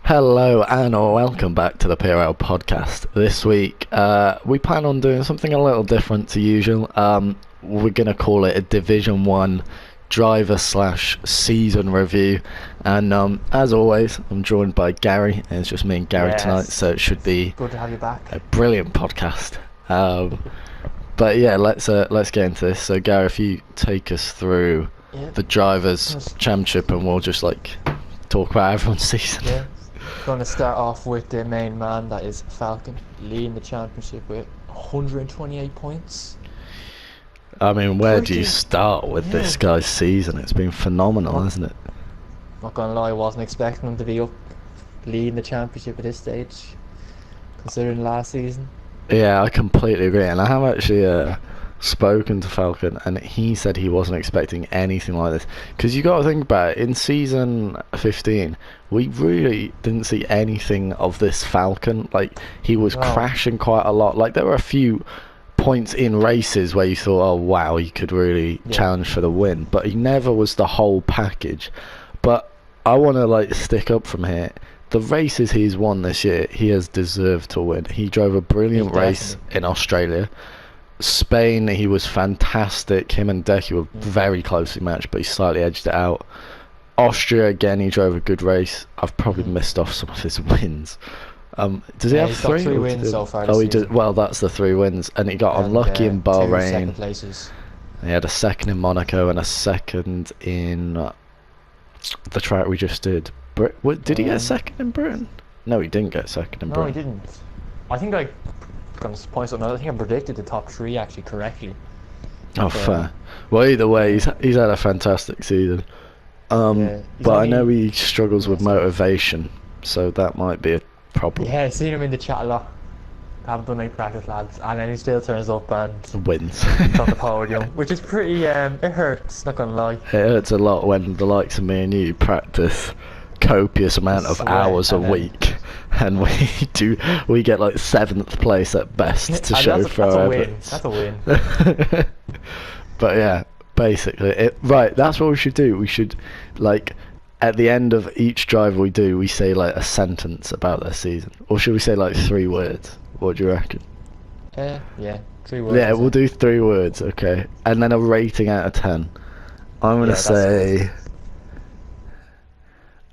Hello and welcome back to the PRL podcast. This week we plan on doing something a little different to usual. We're going to call it a Division 1 driver/season review, and as always I'm joined by Gary, and it's just me and Gary tonight, so it should be good to have you back. A brilliant podcast. But yeah, let's get into this. So Gary, if you take us through the drivers championship, and we'll just talk about everyone's season. Yeah. Going to start off with the main man, that is Falcon, leading the championship with 128 points. I mean, where do you start with this guy's season? It's been phenomenal, hasn't it? Not gonna lie, I wasn't expecting him to be up leading the championship at this stage, considering last season. Yeah, I completely agree, and I have actually spoken to Falcon, and he said he wasn't expecting anything like this, because you got to think about it, in season 15 we really didn't see anything of this Falcon. He was crashing quite a lot. There were a few points in races where you thought, oh wow, he could really challenge for the win, but he never was the whole package. But I want to stick up from here. The races he's won this year, he has deserved to win. He drove a brilliant race in Australia. Spain, he was fantastic. Him and Deki were very closely matched, but he slightly edged it out. Austria, again, he drove a good race. I've probably missed off some of his wins. Does he have he's three? Got 3 wins so far. Oh, he did. Well, that's the 3 wins, and he got unlucky in Bahrain. 2 second places. He had a second in Monaco and a second in the track we just did. Did he get a second in Britain? No, he didn't get a second in Britain. No, he didn't. I think I point something out. I think I predicted the top 3 actually correctly. Oh, fair. Well, either way, he's had a fantastic season. But I know he struggles with motivation, so that might be a problem. Yeah, I've seen him in the chat a lot. Haven't done any practice, lads, and then he still turns up and wins on the podium, which is pretty. It hurts, not gonna lie. It hurts a lot when the likes of me and you practice copious amount of hours a week, and we get 7th place at best to show for our efforts. That's a win. But yeah, basically right, that's what we should do. We should at the end of each driver we do, we say a sentence about their season, or should we say 3 words? What do you reckon? Yeah, 3 words. Yeah, we'll do 3 words, okay, and then a rating out of 10. I'm gonna say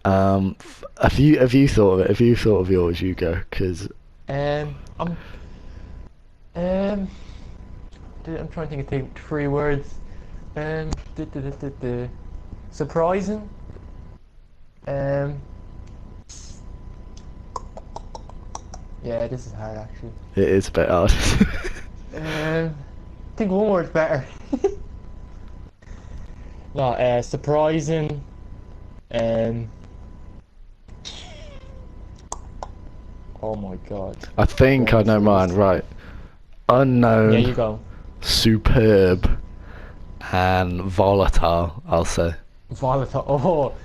have you thought of it? If you thought of yours, you go, because I'm trying to think of 3 words. Surprising. Yeah, this is hard actually. It is a bit hard. I think 1 word's better. No, surprising. Oh my god. I think I know mine. Right. Unknown. Yeah, you go. Superb. And volatile, I'll say. Volatile.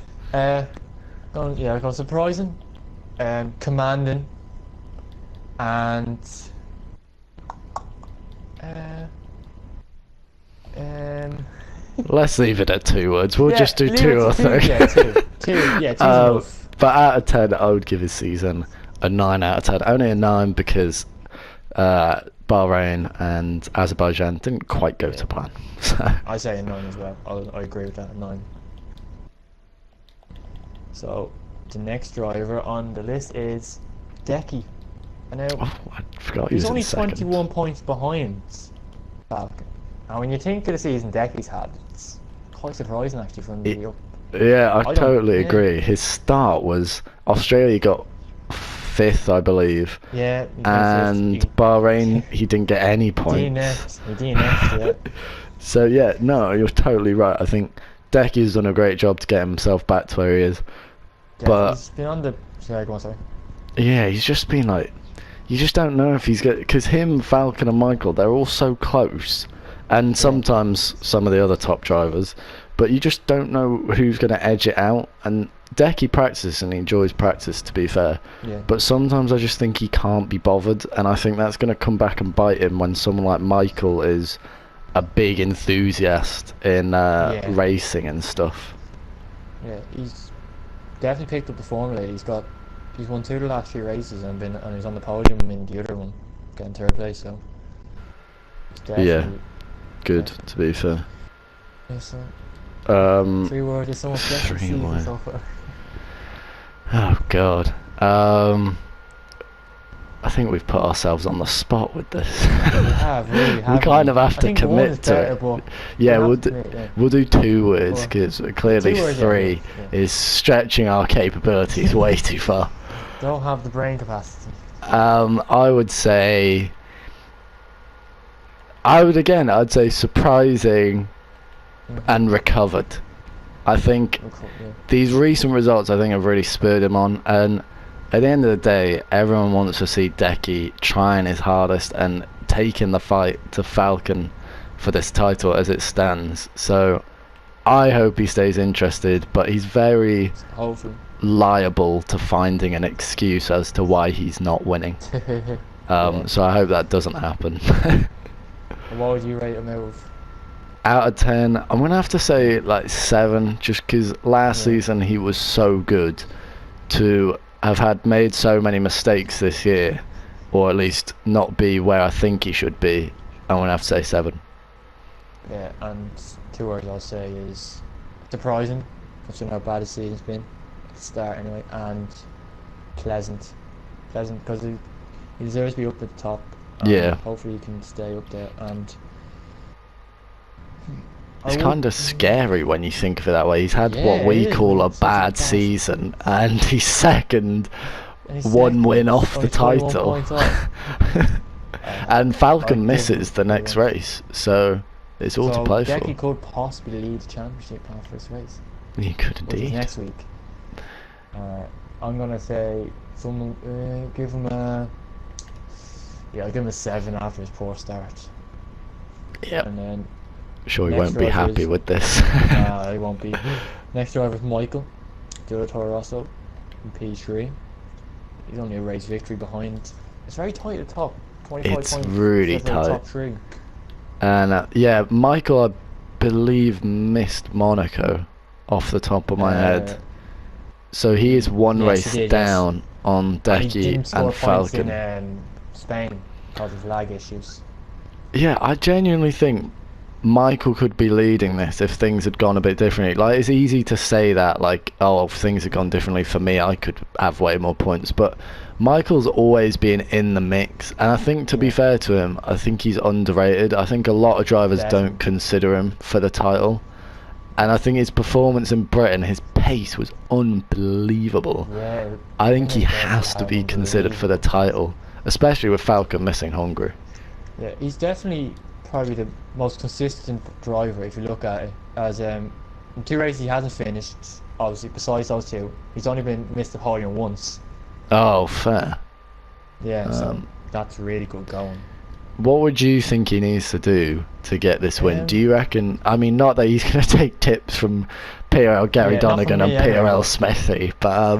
Go surprising. Commanding. And let's leave it at 2 words. We'll just do 2 or 3. Yeah, 2. Yeah, 2's enough. But out of 10, I would give his season a 9 out of 10. Only a 9 because Bahrain and Azerbaijan didn't quite go to plan. So. I say a 9 as well. I agree with that, a 9. So the next driver on the list is Deki. And now I forgot he's only 21 points behind Falcon. And when you think of the season Deki's had, it's quite surprising actually for him to be up. Yeah, I totally agree. His start was Australia got 5th, I believe. Yeah. And Bahrain, he didn't get any points. He DNF'd, yeah. So yeah, no, you're totally right. I think Deki's done a great job to get himself back to where he is. Yeah, but he's been on the. Sorry, go on, sorry. Yeah, he's just been you just don't know if he's good, because him, Falcon, and Michael, they're all so close, and sometimes some of the other top drivers, but you just don't know who's going to edge it out. And Deki practices and he enjoys practice, to be fair, but sometimes I just think he can't be bothered, and I think that's going to come back and bite him when someone like Michael is a big enthusiast in racing and stuff. Yeah, he's definitely picked up the formula. He's got He's won 2 of the last 3 races and he's on the podium in the other one, getting 3rd place. So Yeah, good to be fair. Yeah, so 3 words is so much better 3 words. so far. Oh god. I think we've put ourselves on the spot with this. We kind of have to commit to it. Yeah, we'll do 2 words because clearly 3 is stretching our capabilities way too far. Don't have the brain capacity. I would say. I'd say surprising and recovered. I think these recent results, I think, have really spurred him on, and at the end of the day, everyone wants to see Deki trying his hardest and taking the fight to Falcon for this title as it stands. So I hope he stays interested, but he's very liable to finding an excuse as to why he's not winning. So I hope that doesn't happen. What would you rate a move? Out of 10, I'm going to have to say like 7, just because last season he was so good. To have made so many mistakes this year, or at least not be where I think he should be, I'm going to have to say 7. Yeah, and 2 words I'll say is surprising, considering how bad his season's been at the start anyway, and pleasant. Pleasant because he deserves to be up at the top. Yeah. Hopefully he can stay up there, and it's kind of scary when you think of it that way. He's had what we call a bad season, and he's second, 1 win off the title. And Falcon misses the next race, so it's all to play for. Deki could possibly lead the championship after this race. He could indeed. Next week. I'm gonna say give him a. Yeah, I'll give him a 7 after his poor start. Yeah. And then. Sure, he won't be happy with this. Nah, he won't be. Next driver is Michael, the other Toro Rosso, in P3. He's only a race victory behind. It's very tight at the top. 25 it's points. Really tight. Top 3. And yeah, Michael, I believe, missed Monaco off the top of my head. So he is 1 race down on Deki and Falcon. In Spain because of lag issues. Yeah, I genuinely think Michael could be leading this if things had gone a bit differently. Like, it's easy to say that, like, oh, if things had gone differently for me, I could have way more points. But Michael's always been in the mix, and I think, to be fair to him, I think he's underrated. I think a lot of drivers don't consider him for the title, and I think his performance in Britain, his pace was unbelievable. Yeah, I think he has to be considered for the title, especially with Falcon missing Hungary. Yeah, he's definitely probably the most consistent driver if you look at it. As in 2 races he hasn't finished, obviously, besides those 2. He's only been missed the podium once. Oh, fair. Yeah, so that's really good going. What would you think he needs to do to get this win? Do you reckon, I mean, not that he's going to take tips from PRL Gary Donegan and PRL Smithy, but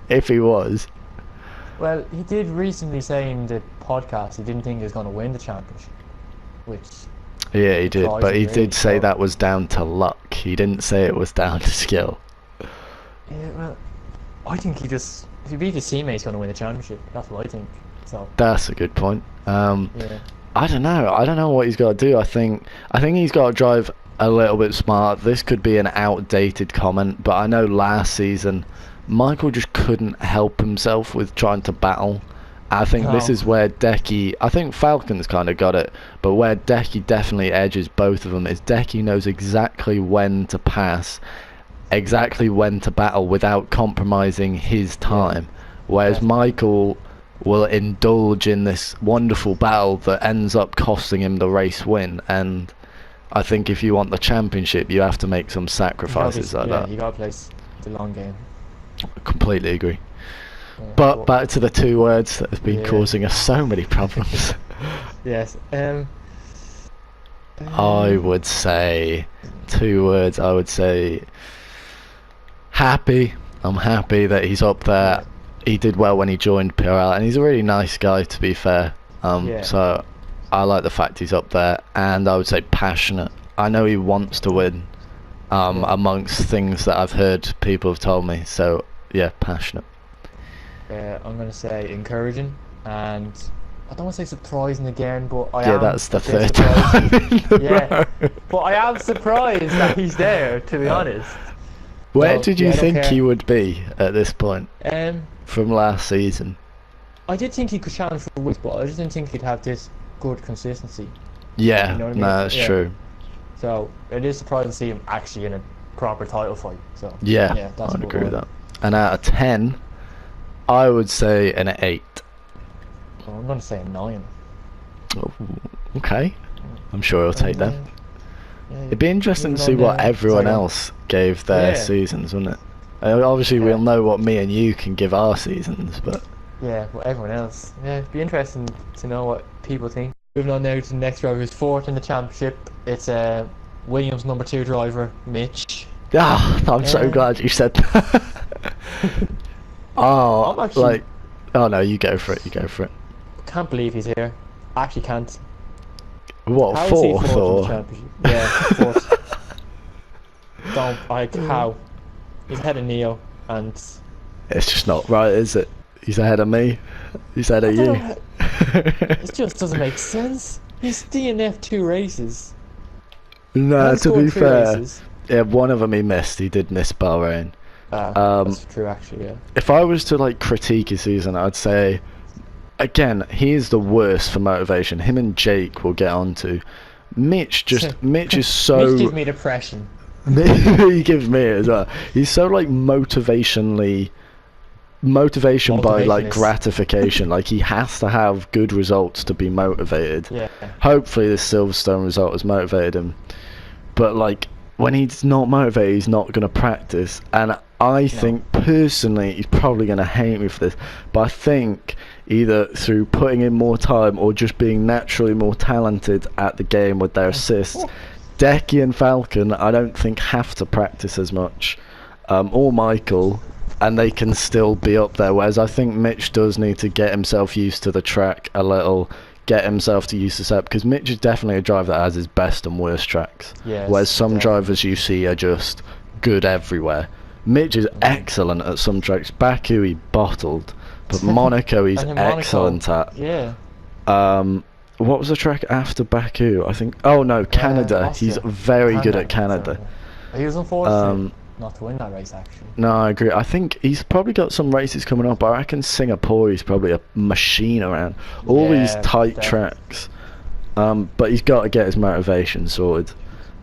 if he was. Well, he did recently say in the podcast he didn't think he was going to win the championship. Which yeah, he did, but he did say that was down to luck. He didn't say it was down to skill. Yeah, well, I think if he beats his teammate, he's going to win the championship. That's what I think. So that's a good point. Yeah. I don't know what he's got to do. I think he's got to drive a little bit smart. This could be an outdated comment, but I know last season Michael just couldn't help himself with trying to battle. I think this is where Deki, I think Falcon's kind of got it, but where Deki definitely edges both of them is Deki knows exactly when to pass, exactly when to battle without compromising his time, whereas Michael will indulge in this wonderful battle that ends up costing him the race win. And I think if you want the championship, you have to make some sacrifices like that. Yeah, you got to play the long game. Completely agree. But back to the 2 words that have been causing us so many problems. Yes. I would say 2 words. I would say happy. I'm happy that he's up there. He did well when he joined PRL, and he's a really nice guy, to be fair. So I like the fact he's up there. And I would say passionate. I know he wants to win. Amongst things that I've heard people have told me. So yeah, passionate. I'm going to say encouraging, and I don't want to say surprising again, but I Yeah, am that's the a bit third time surprised. in a Yeah, row. but I am surprised that he's there, to be honest. Where So, did yeah, you I don't think care. he would be at this point Um, from last season? I did think he could challenge for weeks, but I just didn't think he'd have this good consistency. Yeah, You know what I mean? no, that's Yeah. true. So it is surprising to see him actually in a proper title fight. So Yeah, that's I'd a good agree with one. that. And out of 10, I would say an 8. Well, I'm going to say a 9. Oh, okay, I'm sure he'll take that. Yeah, It'd be interesting to moving see on what now. everyone Sorry, else gave their Yeah. seasons, wouldn't it? Obviously, Yeah. we'll know what me and you can give our seasons, but Yeah, well, everyone else. Yeah, it'd be interesting to know what people think. Moving on now to the next driver who's 4th in the championship. It's Williams' number 2 driver, Mich. I'm so glad you said that. Oh, I'm actually- oh no, you go for it. You go for it. Can't believe he's here. Actually can't. What, How is he 4th 4th in the or? championship? Yeah, 4th. How? He's ahead of Neo, and It's just not right, is it? He's ahead of me. He's ahead of I don't you. know, it just doesn't make sense. He's DNF 2 races. No, He's to scored be 3 fair, races. yeah, one of them he missed. He did miss Bahrain. That's true, actually. Yeah. If I was to like critique his season, I'd say, again, he is the worst for motivation. Him and Jake will get on to. Mitch is so. Mich gives me depression. He gives me it as well. He's so like motivation by like Motivationist. gratification. Like he has to have good results to be motivated. Yeah. Hopefully this Silverstone result has motivated him. But like when he's not motivated, he's not going to practice. And I think personally he's probably going to hate me for this, but I think either through putting in more time or just being naturally more talented at the game with their assists, Deki and Falcon I don't think have to practice as much, or Michael, and they can still be up there, whereas I think Mich does need to get himself used to the track a little, get himself to use the setup, because Mich is definitely a driver that has his best and worst tracks, Yes, whereas some definitely. drivers you see are just good everywhere. Mich is excellent at some tracks. Baku he bottled, but Monaco he's And in Monaco, excellent at. Yeah. What was the track after Baku? I think. Oh no, Canada. He's Austria. very good at Canada. He was unfortunate not to win that race, actually. No, I agree. I think he's probably got some races coming up. I reckon Singapore he's probably a machine around. All these Yeah, tight definitely. tracks. But he's got to get his motivation sorted.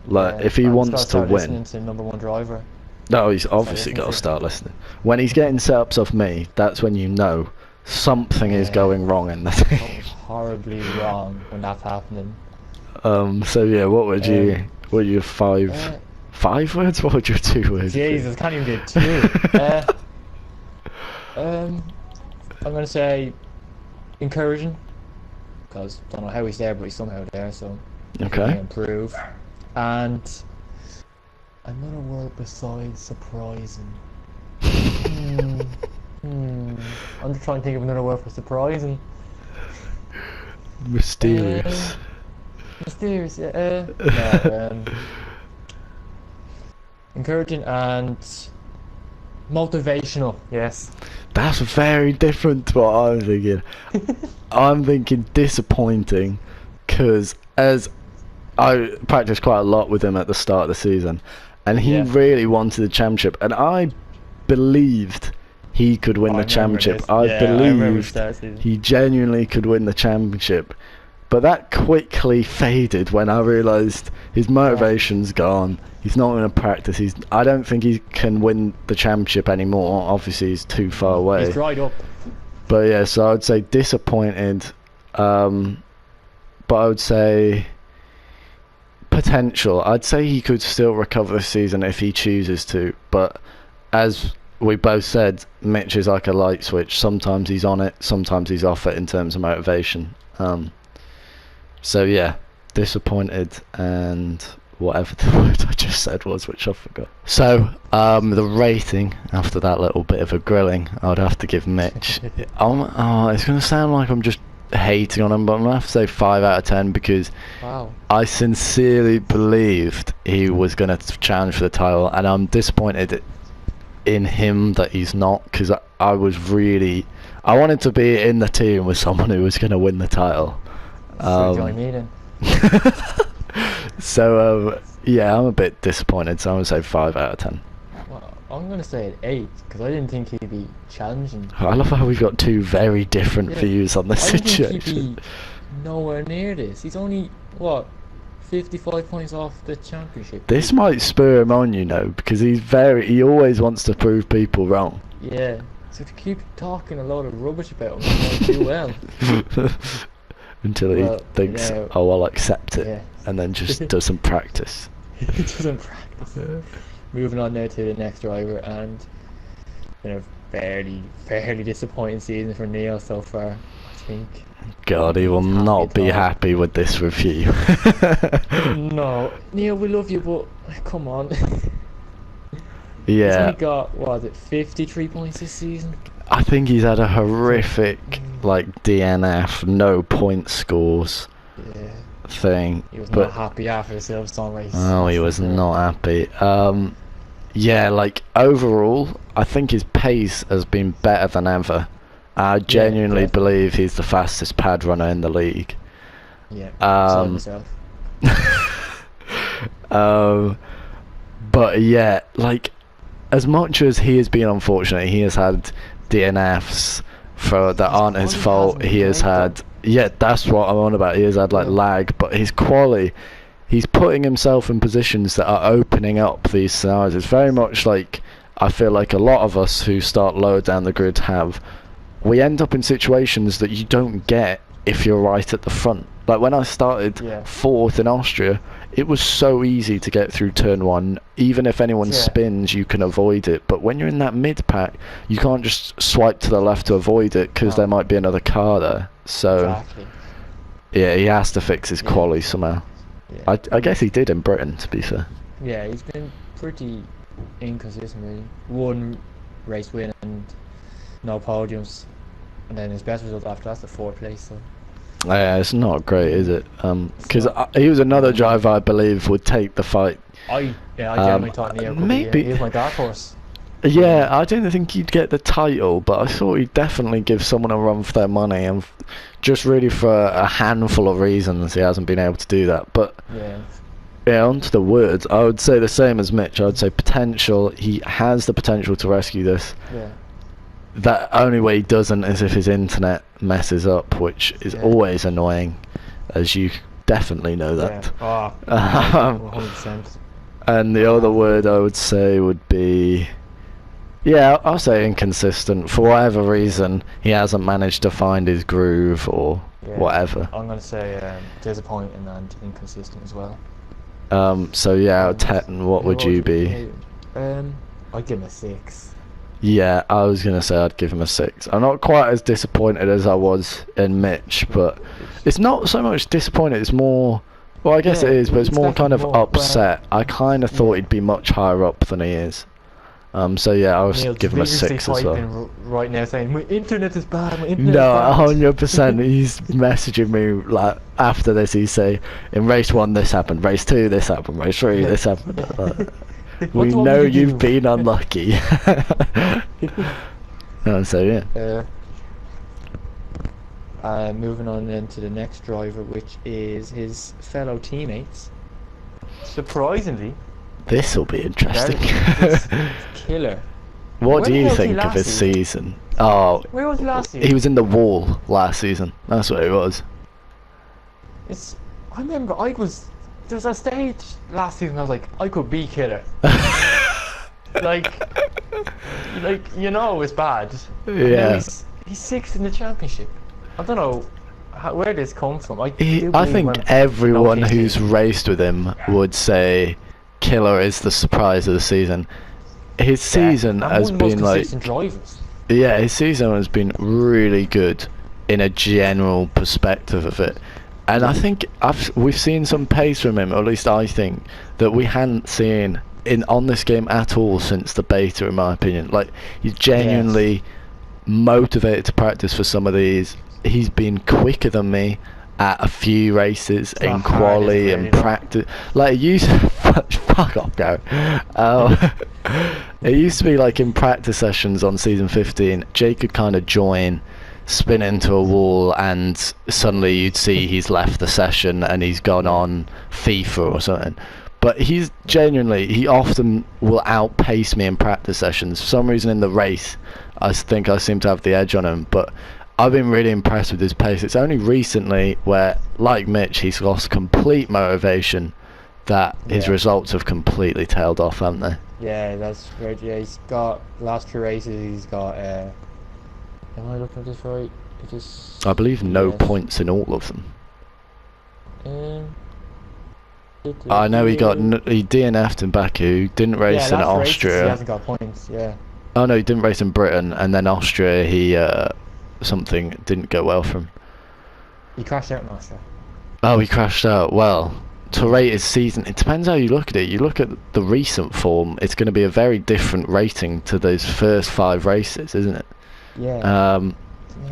Like Yeah, if he and he's wants gotta to start win. listening to number 1 driver. No, he's obviously listening got to to- start listening. When he's getting setups off me, that's when you know something is Yeah. going wrong in the That team. was horribly wrong when that's happening. So yeah, what would you? What are your 5 words? What would your 2 words? be? Jesus, can't even get 2. I'm gonna say encouraging, because don't know how he's there, but he's somehow there, so he can Okay. improve. And another word besides surprising. I'm just trying to think of another word for surprising. Mysterious. Mysterious, yeah. No, encouraging and motivational. Yes. That's very different to what I'm thinking. I'm thinking disappointing, because as I practiced quite a lot with him at the start of the season, and he Yeah. really wanted the championship, and I believed he could win I the remember championship. this. I Yeah, I remember believed start of season. he genuinely could win the championship. But that quickly faded when I realised his motivation's gone. He's not going to practice. I don't think he can win the championship anymore. Obviously, he's too far away. He's dried up. But yeah, so I would say disappointed. But I would say potential. I'd say he could still recover this season if he chooses to. But as we both said, Mich is like a light switch. Sometimes he's on it, sometimes he's off it in terms of motivation. So yeah, disappointed and whatever the word I just said was, which I forgot. So the rating after that little bit of a grilling, I'd have to give Mich. It's going to sound like I'm just hating on him, but I'm going to have to say 5 out of 10 because Wow. I sincerely believed he was going to challenge for the title, and I'm disappointed in him that he's not, because I wanted to be in the team with someone who was going to win the title. Join me then. So yeah, I'm a bit disappointed, so I'm going to say 5 out of 10. Well, I'm going to say an 8, because I didn't think he'd be challenging. I love how we've got two very different views on the situation. I think he'd be nowhere near this. He's only, what, 55 points off the championship. This might spur him on, because he always wants to prove people wrong. Yeah, so to keep talking a lot of rubbish about him, he might do well. Until he thinks, oh, I'll accept it, and then just does some practice. He doesn't practice. Moving on now to the next driver, and fairly disappointing season for Neil so far, I think. God, he will not be happy with this review. No, Neil, we love you, but come on. Yeah. He's only got, what is it, 53 points this season? I think he's had a horrific, DNF, no point scores thing. He was not happy after the Silverstone race. Oh, he was not happy. Yeah, overall, I think his pace has been better than ever. I genuinely believe he's the fastest pad runner in the league. Yeah, but yeah, as much as he has been unfortunate, he has had DNFs that aren't his fault. He has had, that's what I'm on about. He has had lag, but his quality, he's putting himself in positions that are opening up these scenarios. It's very much I feel like a lot of us who start lower down the grid we end up in situations that you don't get if you're right at the front. Like when I started 4th in Austria, it was so easy to get through turn 1. Even if anyone spins, you can avoid it. But when you're in that mid-pack, you can't just swipe to the left to avoid it, because there might be another car there. So, yeah, he has to fix his quality somehow. Yeah. I guess he did in Britain, to be fair. Yeah, he's been pretty inconsistent, really. One race win and no podiums. And then his best result after that's the 4th place. So. Yeah, it's not great, is it? Because he was another driver I believe would take the fight. I genuinely thought Neo could be. He was my dark horse. Yeah, I didn't think he'd get the title, but I thought he'd definitely give someone a run for their money, and just really for a handful of reasons he hasn't been able to do that. But yeah, onto the words, I would say the same as Mich. I would say potential. He has the potential to rescue this. Yeah. The only way he doesn't is if his internet messes up, which is always annoying, as you definitely know that. Yeah. 100%. And the other word I would say would be, I'll say inconsistent. For whatever reason, he hasn't managed to find his groove or whatever. I'm going to say disappointing and inconsistent as well. So out of 10, what would you be? I'd give him a 6. Yeah, I was going to say I'd give him a 6. I'm not quite as disappointed as I was in Mich, but it's not so much disappointed, it's more, well, I guess it is, but it's more kind of upset. I kind of thought he'd be much higher up than he is. So yeah, I'll give him a 6 as well. Right now saying, my internet is bad, my No, internet is bad. 100%. He's messaging me after this, he's saying, in race 1 this happened, race 2 this happened, race 3 this happened. We know you've been unlucky. So yeah. Moving on then to the next driver, which is his fellow teammates. Surprisingly, this will be interesting. Killer. What do you think of his season? Oh, where was he last season? He was in the wall last season. That's what it was. I remember there was a stage last season I was like, I could be Killer. It's bad. Yeah. He's 6th in the championship. I don't know where this comes from. I think everyone who's raced with him would say Killer is the surprise of the season. His season has been his season has been really good in a general perspective of it. And I think we've seen some pace from him, or at least I think, that we hadn't seen on this game at all since the beta, in my opinion. He's genuinely motivated to practice for some of these. He's been quicker than me. at a few races in not hard, quali is it, and really? practice. Like it used fuck off, go. It used to be like in practice sessions on season 15, Jake could kind of join, spin into a wall, and suddenly you'd see he's left the session and he's gone on FIFA or something. But he's genuinely, he often will outpace me in practice sessions. For some reason in the race, I think I seem to have the edge on him. But I've been really impressed with his pace. It's only recently where, like Mich, he's lost complete motivation that his results have completely tailed off, haven't they? Yeah, that's right. Yeah, he's got last 2 races. He's got. Am I looking at this right? It just. I believe no yes. points in all of them. Um, I know he DNF'd in Baku, didn't race in last races Austria. He hasn't got points. Yeah. Oh no, he didn't race in Britain, and then Austria he something didn't go well for him. He crashed out in Austria. Oh, he crashed out. Well, to rate his season, it depends how you look at it. You look at the recent form, it's going to be a very different rating to those first 5 races, isn't it? Yeah.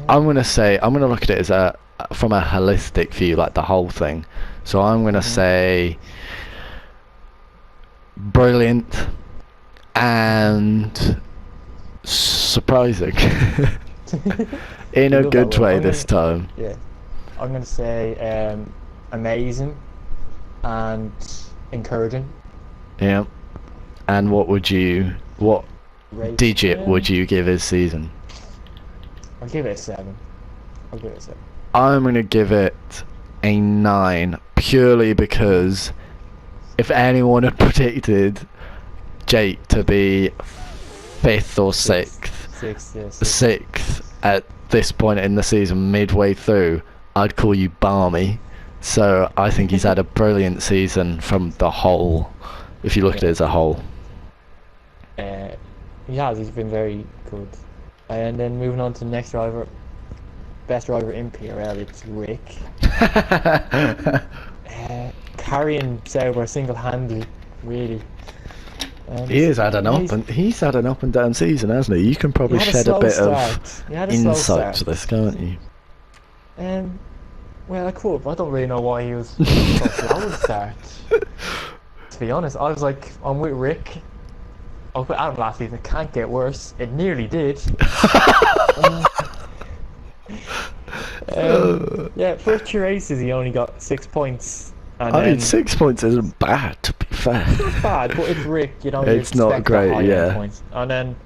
I'm going to look at it as from a holistic view, like the whole thing. So I'm going to say brilliant and surprising in a good way this time. Yeah. I'm going to say amazing and encouraging. Yeah. And what digit would you give his season? I'll give it a 7. I'm going to give it a 9, purely because if anyone had predicted Jake to be 5th or 6th at this point in the season, midway through, I'd call you balmy. So I think he's had a brilliant season from the whole, if you look at it as a whole. He has, he's been very good. And then moving on to the next driver, best driver in PRL, it's Rick. Carrying Sauber single-handedly, really. He's had an up and down season, hasn't he? You can probably shed a bit of insight to this, can't you? Well, I could, but I don't really know why he was so slow to start. To be honest, I was like, I'm with Rick. I was with Adam last season. It can't get worse. It nearly did. Yeah, first 2 races he only got 6 points. And I mean, 6 points isn't bad, to be fair. It's not bad, but it's Rick, you know. It's not great, yeah. Points. And then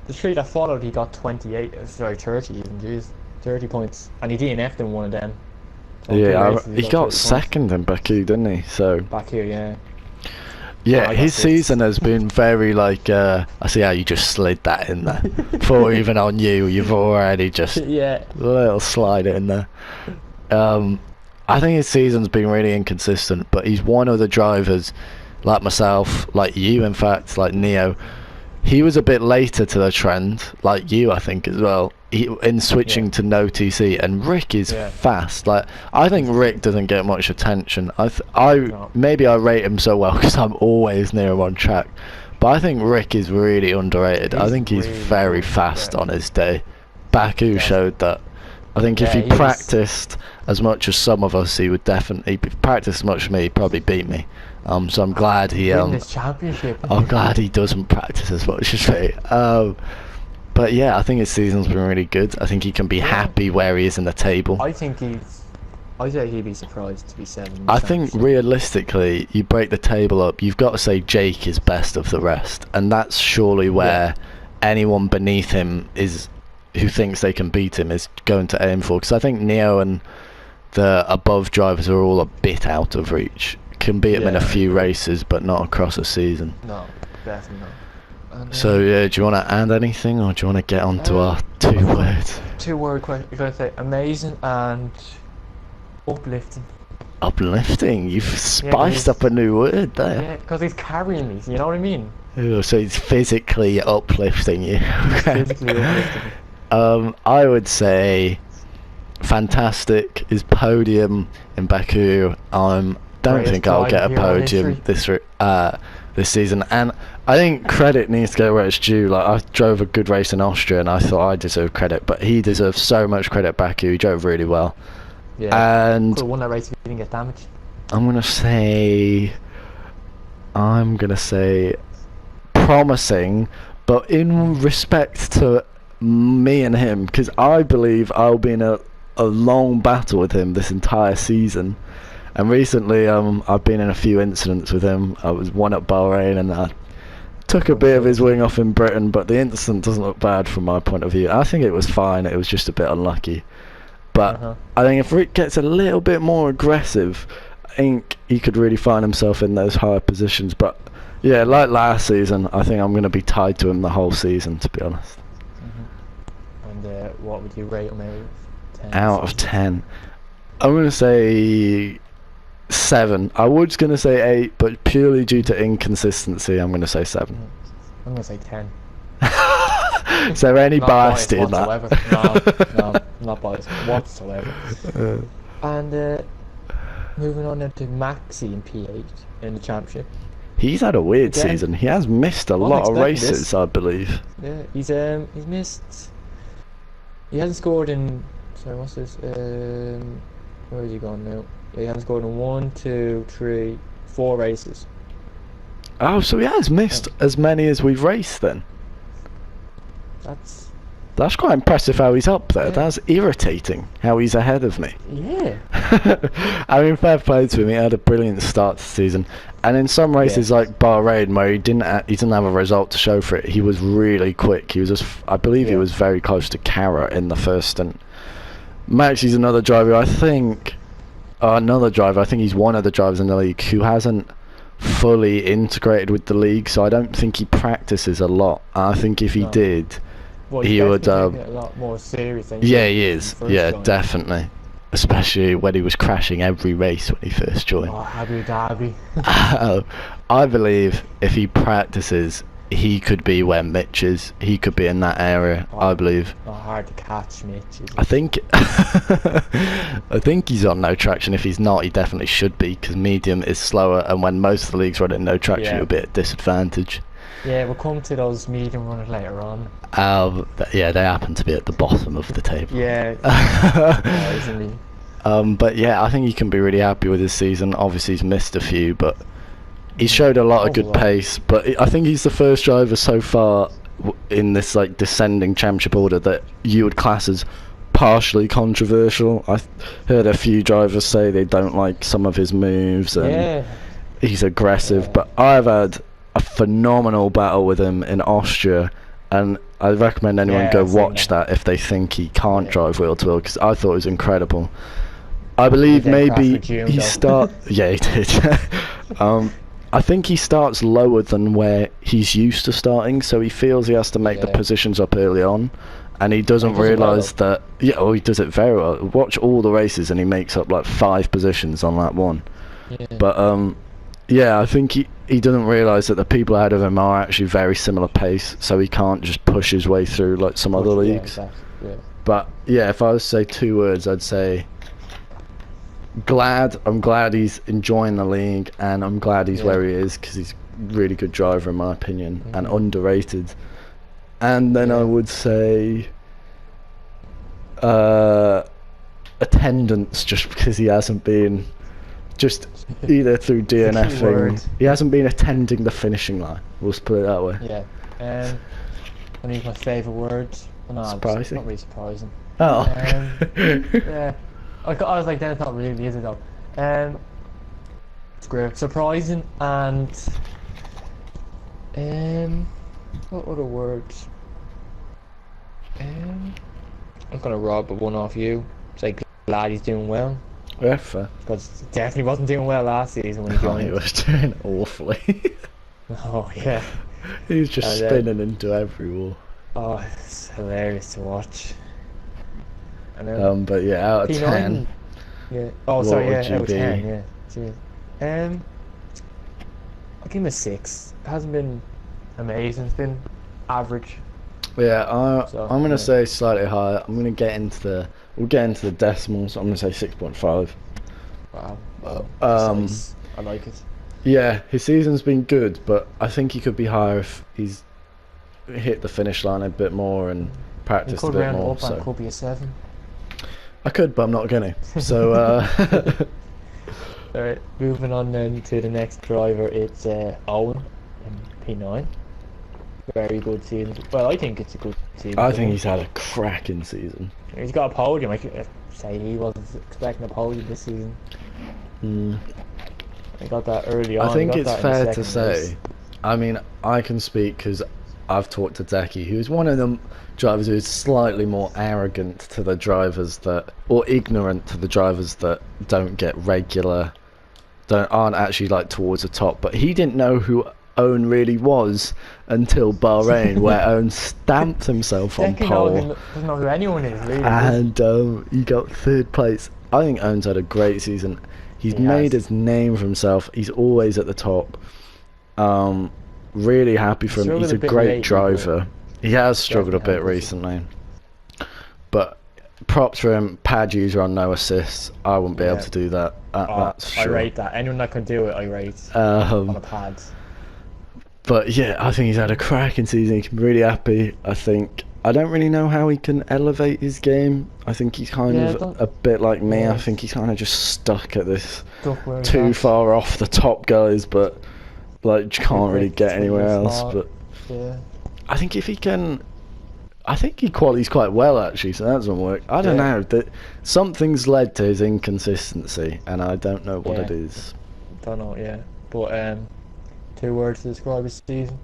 the 3 that followed, he got 30 even, jeez. 30 points. And he DNF'd in one of them. Yeah, he got second in Baku, didn't he? So Baku, yeah. Yeah, his season has been very like, I see how you just slid that in there. Before even on you've already just a little slide it in there. I think his season's been really inconsistent, but he's one of the drivers, like myself, like you in fact, like Neo. He was a bit later to the trend, like you I think as well, in switching to no TC, and Rick is fast. Like, I think Rick doesn't get much attention. Maybe I rate him so well because I'm always near him on track, but I think Rick is really underrated. I think he's really very fast on his day. Baku showed that. I think if he practiced as much as some of us, he would definitely. If he practiced as much as me, he'd probably beat me. So I'm glad he. This championship. I'm glad he doesn't practice as much as me. But yeah, I think his season's been really good. I think he can be happy where he is in the table. I think I'd say he'd be surprised to be 7th. I think realistically, you break the table up, you've got to say Jake is best of the rest, and that's surely where anyone beneath him is, who thinks they can beat him, is going to aim for. Because I think Neo and the above drivers are all a bit out of reach. Can beat him in a few races, but not across a season. No, definitely not. So do you want to add anything, or do you want to get on to our 2 words? 2-word question. You're going to say amazing and uplifting. Uplifting? You've spiced up a new word there. Yeah, because he's carrying me. You know what I mean? Oh, so he's physically uplifting you. Physically uplifting. I would say fantastic. His podium in Baku. Don't think I'll get a podium this season, and I think credit needs to go where it's due. Like, I drove a good race in Austria and I thought I deserved credit, but he deserves so much credit. Baku, he drove really well. Yeah. And Could have won that race if he didn't get damaged. I'm gonna say promising, but in respect to me and him, because I believe I'll be in a long battle with him this entire season. And recently, I've been in a few incidents with him. I was one at Bahrain, and I took a bit of his wing off in Britain, but the incident doesn't look bad from my point of view. I think it was fine. It was just a bit unlucky. But I think if Rick gets a little bit more aggressive, I think he could really find himself in those higher positions. But yeah, like last season, I think I'm going to be tied to him the whole season, to be honest. And what would you rate him out of 10? I'm going to say 7. I was going to say 8, but purely due to inconsistency, I'm going to say 7. I'm going to say 10. Is there any bias in that? No, not biased whatsoever. And moving on now to Maxi in P8 in the championship. He's had a weird season. He has missed a lot of races, I believe. Yeah, he's missed. He hasn't scored in. Sorry, what's this? Where is he gone now? He hasn't scored in 1, 2, 3, 4 races. Oh, so he has missed as many as we've raced then. That's quite impressive how he's up there. Yeah. That's irritating how he's ahead of me. Yeah. I mean, fair play to him. He had a brilliant start to the season, and in some races like Bahrain, where he didn't have a result to show for it, he was really quick. He was I believe he was very close to Kara in the first stint. Maxi's another driver. I think he's one of the drivers in the league who hasn't fully integrated with the league, so I don't think he practices a lot. I think if he did, he would a lot more serious. Yeah, he is. Yeah, definitely. Especially when he was crashing every race when he first joined. Oh, Abu Dhabi. I believe if he practices, he could be where Mich is. He could be in that area, I believe. Not hard to catch Mich. I think he's on no traction. If he's not, he definitely should be, because medium is slower, and when most of the leagues run at no traction, you'll be at a disadvantage. Yeah, we'll come to those medium runners later on. Yeah, they happen to be at the bottom of the table. Yeah. But yeah, I think he can be really happy with his season. Obviously, he's missed a few, but he showed a lot of good pace. But I think he's the first driver so far in this like descending championship order that you would class as partially controversial. I heard a few drivers say they don't like some of his moves, and he's aggressive. But I've had a phenomenal battle with him in Austria, and I recommend anyone go watch that if they think he can't drive wheel to wheel, because I thought it was incredible. I believe maybe he yeah, he did. I think he starts lower than where he's used to starting, so he feels he has to make the positions up early on, and he doesn't realise that. Yeah, oh, he does it very well. Watch all the races, and he makes up like 5 positions on lap 1. But yeah, I think he doesn't realise that the people ahead of him are actually very similar pace, so he can't just push his way through like some other leagues. But yeah, if I was to say 2 words, I'd say glad. I'm glad he's enjoying the league, and I'm glad he's where he is, because he's a really good driver in my opinion, and underrated. And then I would say attendance, just because he hasn't been, just either through DNFing, he hasn't been attending the finishing line. We'll put it that way. Yeah. One of my favourite words. No, surprising. Not really surprising. Oh. Yeah. I was like, that's not really, is it though? It's great. Surprising, and what other words? I'm gonna rob one off you. Say glad he's doing well. Yeah, fair. Because he definitely wasn't doing well last season when he joined. He was doing awfully. Oh yeah. He was just spinning into every wall. Oh, it's hilarious to watch. But yeah, out of P9, 10. Yeah. Oh, sorry. Yeah, out of be? 10. Yeah. Jeez. I'll give him a 6. It hasn't been amazing. It's been average. Yeah, I'm gonna say slightly higher. We'll get into the decimals. I'm gonna say 6.5. Wow. I like it. Yeah, his season's been good, but I think he could be higher if he's hit the finish line a bit more and practiced a bit more. So could be a 7. I could, but I'm not going to. So, Alright, moving on then to the next driver, it's Owen in P9. Very good season. Well, I think it's a good season. I think he's had a cracking season. He's got a podium. I could say he wasn't expecting a podium this season. I got that early on. I think it's fair to race. say, I mean, I can speak because I've talked to Deki, who's one of them drivers who's slightly more arrogant to the drivers that, or ignorant to the drivers that don't get regular, aren't actually like towards the top. But he didn't know who Owen really was until Bahrain, where Owen stamped himself on pole. Doesn't know who anyone is, really. And he got 3rd place. I think Owen's had a great season. He's made his name for himself. He's always at the top. Really happy for him. He's a great driver. He has struggled a bit recently. But props for him. Pad user on no assists. I wouldn't be able to do that. That's sure. I rate that. Anyone that can do it, I rate on a pad. But yeah, I think he's had a cracking season. He can be really happy. I don't really know how he can elevate his game. I think he's kind of a bit like me. I think he's kind of just stuck at this too far off the top guys, but like can't really get anywhere else. But I think if he can, I think he qualities quite well actually, so that doesn't work. I don't know, that something's led to his inconsistency, and I don't know what it is. Don't know, but 2 words to describe his season.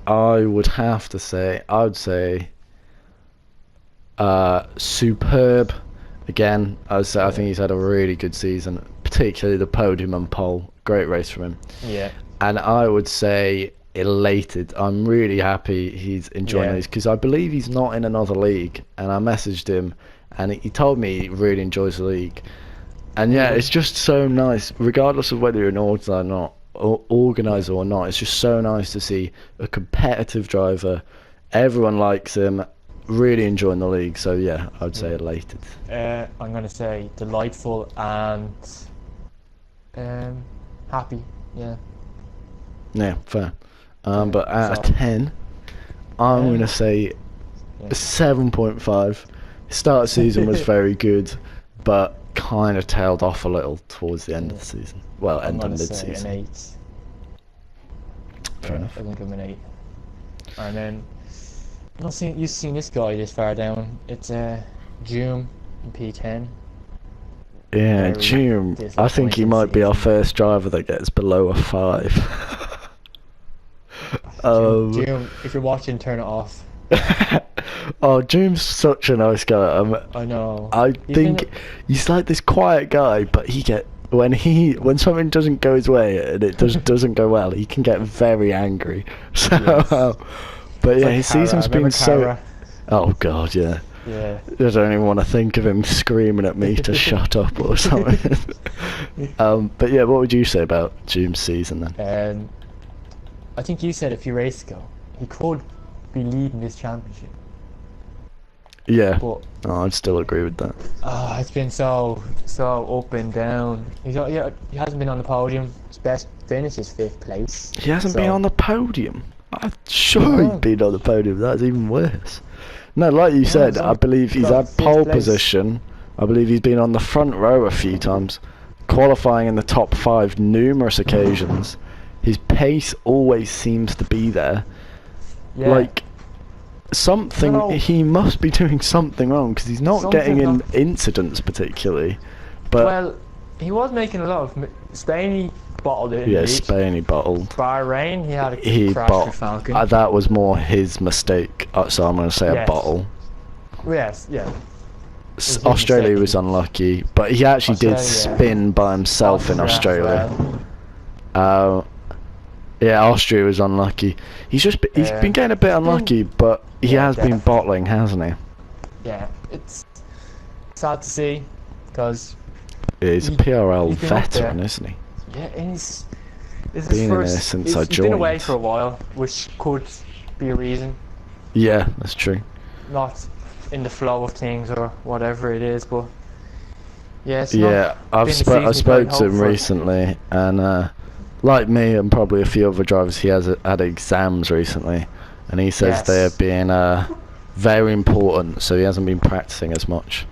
I would say superb. Again, I think he's had a really good season, particularly the podium and pole. Great race from him. Yeah. And I would say elated. I'm really happy he's enjoying these, because I believe he's not in another league, and I messaged him and he told me he really enjoys the league. And it's just so nice, regardless of whether you're an organizer or not, it's just so nice to see a competitive driver. Everyone likes him, really enjoying the league. So yeah, I would say elated. I'm going to say delightful and happy. Yeah, fair. But out of 10, I'm going to say 7.5. Start of season was very good, but kind of tailed off a little towards the end of the season. Well, end of mid-season. An 8. Fair enough. I'm going to give him an 8. And then, you've seen this guy this far down. It's Jume in P10. Yeah, Jume. I think he might be our first driver that gets below a 5. Jume, if you're watching, turn it off. Jume's such a nice guy. I know. I think he's like this quiet guy, but when something doesn't go his way and it doesn't go well, he can get very angry. So, but yeah, his season's been so. Oh god, yeah. I don't even want to think of him screaming at me to shut up or something. But yeah, what would you say about Jume's season then? I think you said a few races ago he could be leading this championship. Yeah, but I'd still agree with that. It's been so up and down. He hasn't been on the podium. His best finish is 5th place. He hasn't been on the podium. I'm sure he's been on the podium. That's even worse. No, like you said, I believe he's had pole position. I believe he's been on the front row a few times, qualifying in the top 5 numerous occasions. His pace always seems to be there. Like, he must be doing something wrong, because he's not getting in incidents particularly. But well, he was making a lot of Spain. He bottled it. Yeah, Spain he bottled. Bahrain he had a crash with Falcon. That was more his mistake. So I'm going to say a bottle. Yes, yeah. Australia was unlucky, but he actually did spin by himself in Australia. Yeah, Austria was unlucky. He's been getting a bit unlucky, but he has been bottling, hasn't he? Yeah, it's sad to see, because he's a PRL veteran, isn't he? Yeah, and he's been in there since I joined. He's been away for a while, which could be a reason. Yeah, that's true. Not in the flow of things or whatever it is, but I spoke to him recently, and like me and probably a few other drivers, he has had exams recently, and he says they're being very important, so he hasn't been practicing as much.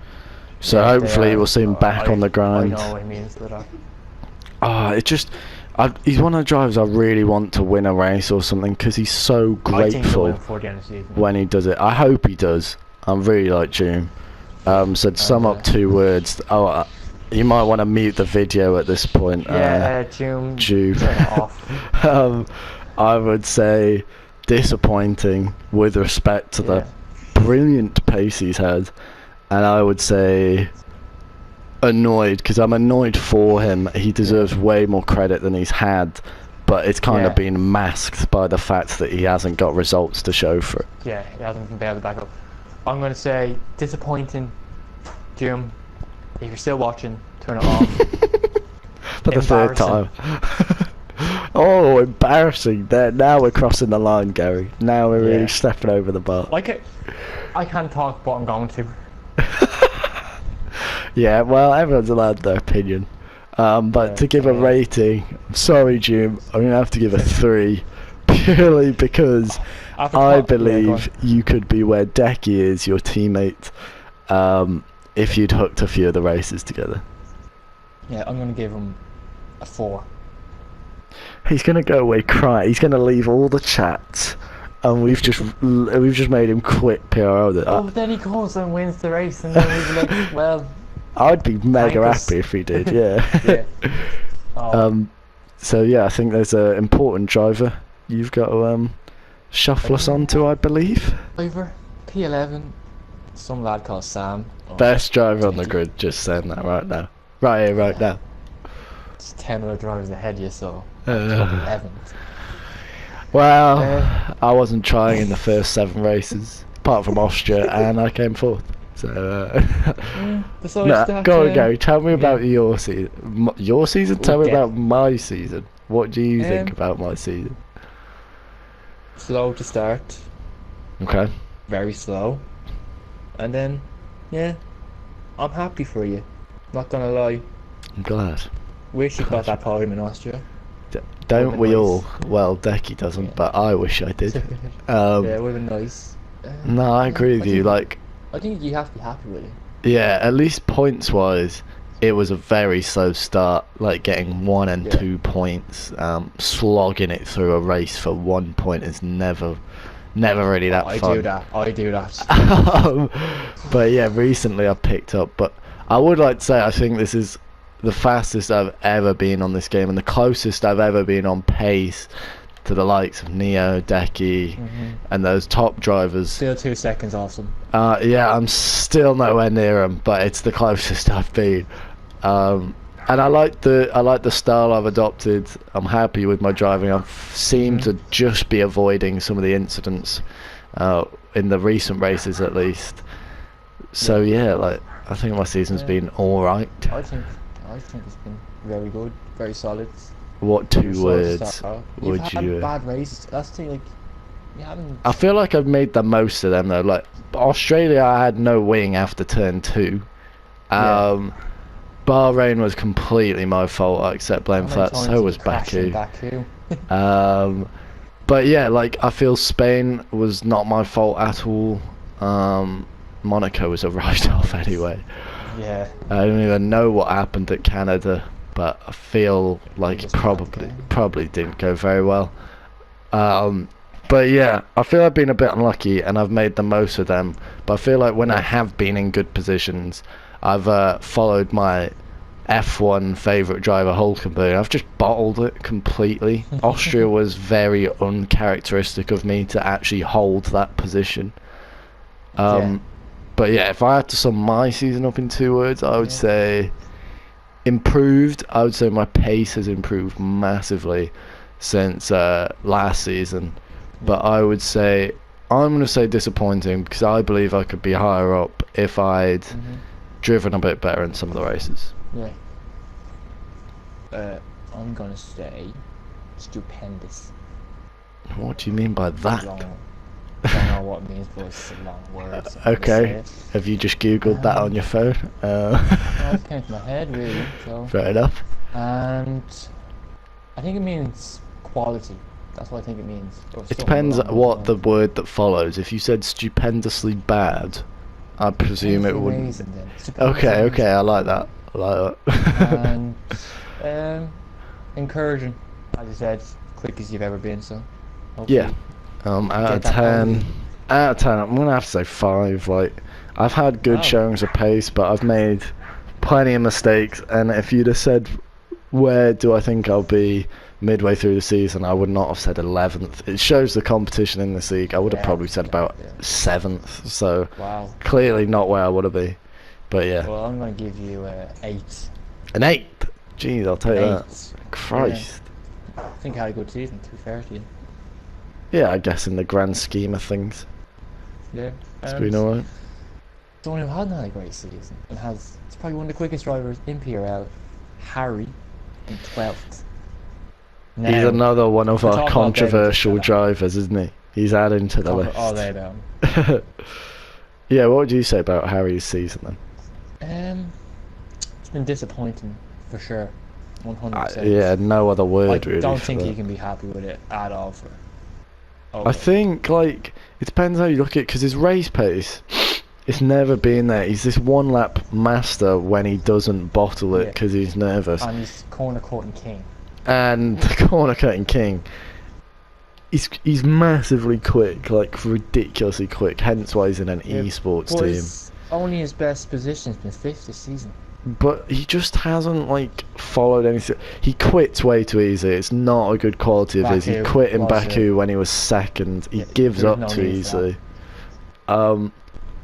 So Yeah, they hopefully are. we'll see him back on the grind. I know what he means by that. It just, he's one of the drivers I really want to win a race or something because he's so I think he'll grateful win before the end of the season. when he does it. I hope he does. I really like Jume. So to sum up 2 words. You might want to mute the video at this point. Yeah, Jume. Jume. Turn it off. I would say disappointing with respect to the brilliant pace he's had, and I would say annoyed because I'm annoyed for him. He deserves way more credit than he's had, but it's kind of been masked by the fact that he hasn't got results to show for it. Yeah, he hasn't been able to back up. I'm going to say disappointing, Jume. If you're still watching, turn it off. For the 3rd time. Oh, embarrassing. Now we're crossing the line, Gary. Now we're really stepping over the bar. I can't talk, but I'm going to. Yeah, well, everyone's allowed their opinion. But to give a rating, I'm sorry, Jume, I'm going to have to give a 3. Purely because I believe you could be where Deki is, your teammate, if you'd hooked a few of the races together. Yeah, I'm going to give him a 4. He's going to go away crying. He's going to leave all the chats, and we've just made him quit PRL. But then he goes and wins the race, and then he's like, well... I'd be mega happy if he did, yeah. So yeah, I think there's an important driver you've got to shuffle us onto, I believe. Driver, P11, some lad called Sam. Best driver on the grid, just saying that right now. Right here, right now. It's 10 other drivers ahead of you, so... 11. Well, I wasn't trying in the first 7 races, apart from Austria, and I came 4th. So, go on, Gary. Tell me about your season. Your season? Tell me about my season. What do you think about my season? Slow to start. Okay. Very slow. And then, I'm happy for you. Not gonna lie. I'm glad. Wish you got that podium in Austria. Don't we all? Well, Deki doesn't, but I wish I did. Yeah, it would have been nice. No, I agree with you. I think you have to be happy with it. Yeah, at least points-wise, it was a very slow start. Like getting 1 and 2 points, slogging it through a race for 1 point is never really that fun. I do that. But yeah, recently I picked up. But I would like to say I think this is the fastest I've ever been on this game, and the closest I've ever been on pace to the likes of Neo, Deki, and those top drivers. Still 2 seconds awesome. Yeah, I'm still nowhere near them, but it's the closest I've been. And I like the style I've adopted. I'm happy with my driving. I seem to just be avoiding some of the incidents in the recent races, at least. So yeah, I think my season's been all right. I think it's been very good, very solid. What 2 words would you? You've had bad races. That's the thing, like, you haven't. I feel like I've made the most of them though. Like Australia, I had no wing after turn 2. Bahrain was completely my fault. I accept blame for that. So was Baku. But yeah, I feel Spain was not my fault at all. Monaco was a write-off anyway. Yeah. I don't even know what happened at Canada, but I feel like it probably didn't go very well. But yeah, I feel I've been a bit unlucky and I've made the most of them. But I feel like when I have been in good positions, I've followed my F1 favourite driver Hulkenberg. I've just bottled it completely. Austria was very uncharacteristic of me to actually hold that position. But yeah, if I had to sum my season up in 2 words, I would say improved. I would say my pace has improved massively since last season. But I would say, I'm going to say disappointing, because I believe I could be higher up if I'd driven a bit better in some of the races. Yeah. I'm going to say stupendous. What do you mean by that? I don't know what it means, but it's a long word. So okay. Have you just googled that on your phone? It came to my head, really. So. Fair enough. And I think it means quality. That's what I think it means. It depends what the word that follows. If you said stupendously bad, I presume it Anything wouldn't. amazing then. Surprising Okay, okay, I amazing. like that. I like that. And encouraging, as you said, quick as you've ever been. So Yeah. hopefully Out of get that 10, podium. out of 10, I'm gonna have to say 5. Like, I've had good Wow. showings of pace, but I've made plenty of mistakes. And if you'd have said, where do I think I'll be midway through the season, I would not have said 11th. It shows the competition in this league. I would have Yeah, probably said about yeah. 7th. So Wow. clearly not where I would have been. But yeah, Well, I'm going to give you 8. an 8. Jeez, I'll take that. 8. Christ. I think I had a good season, to be fair to you. Yeah, I guess in the grand scheme of things, Yeah. it's been alright. Someone who hadn't had a great season and it's probably one of the quickest drivers in PRL, Harry, in 12th. He's Now, another one of we're our talking about controversial David, drivers, isn't he? He's adding to the talk list. all day about him. Yeah, what would you say about Harry's season then? It's been disappointing for sure, 100%. Yeah, no other I word really. don't for think that. he can be happy with it at all. I think like it depends how you look at it, because his race pace, it's never been there. He's this one lap master when he doesn't bottle it Yeah. because he's nervous. And he's corner cutting king. And the corner cutting king, he's massively quick, like ridiculously quick. Hence why he's in an esports But team. only his best position's been 5th this season. But he just hasn't like followed anything. He quits way too easy. It's not a good quality of his. He Baku quit in was Baku when he was second. He Yeah, gives there's up no too need for easily.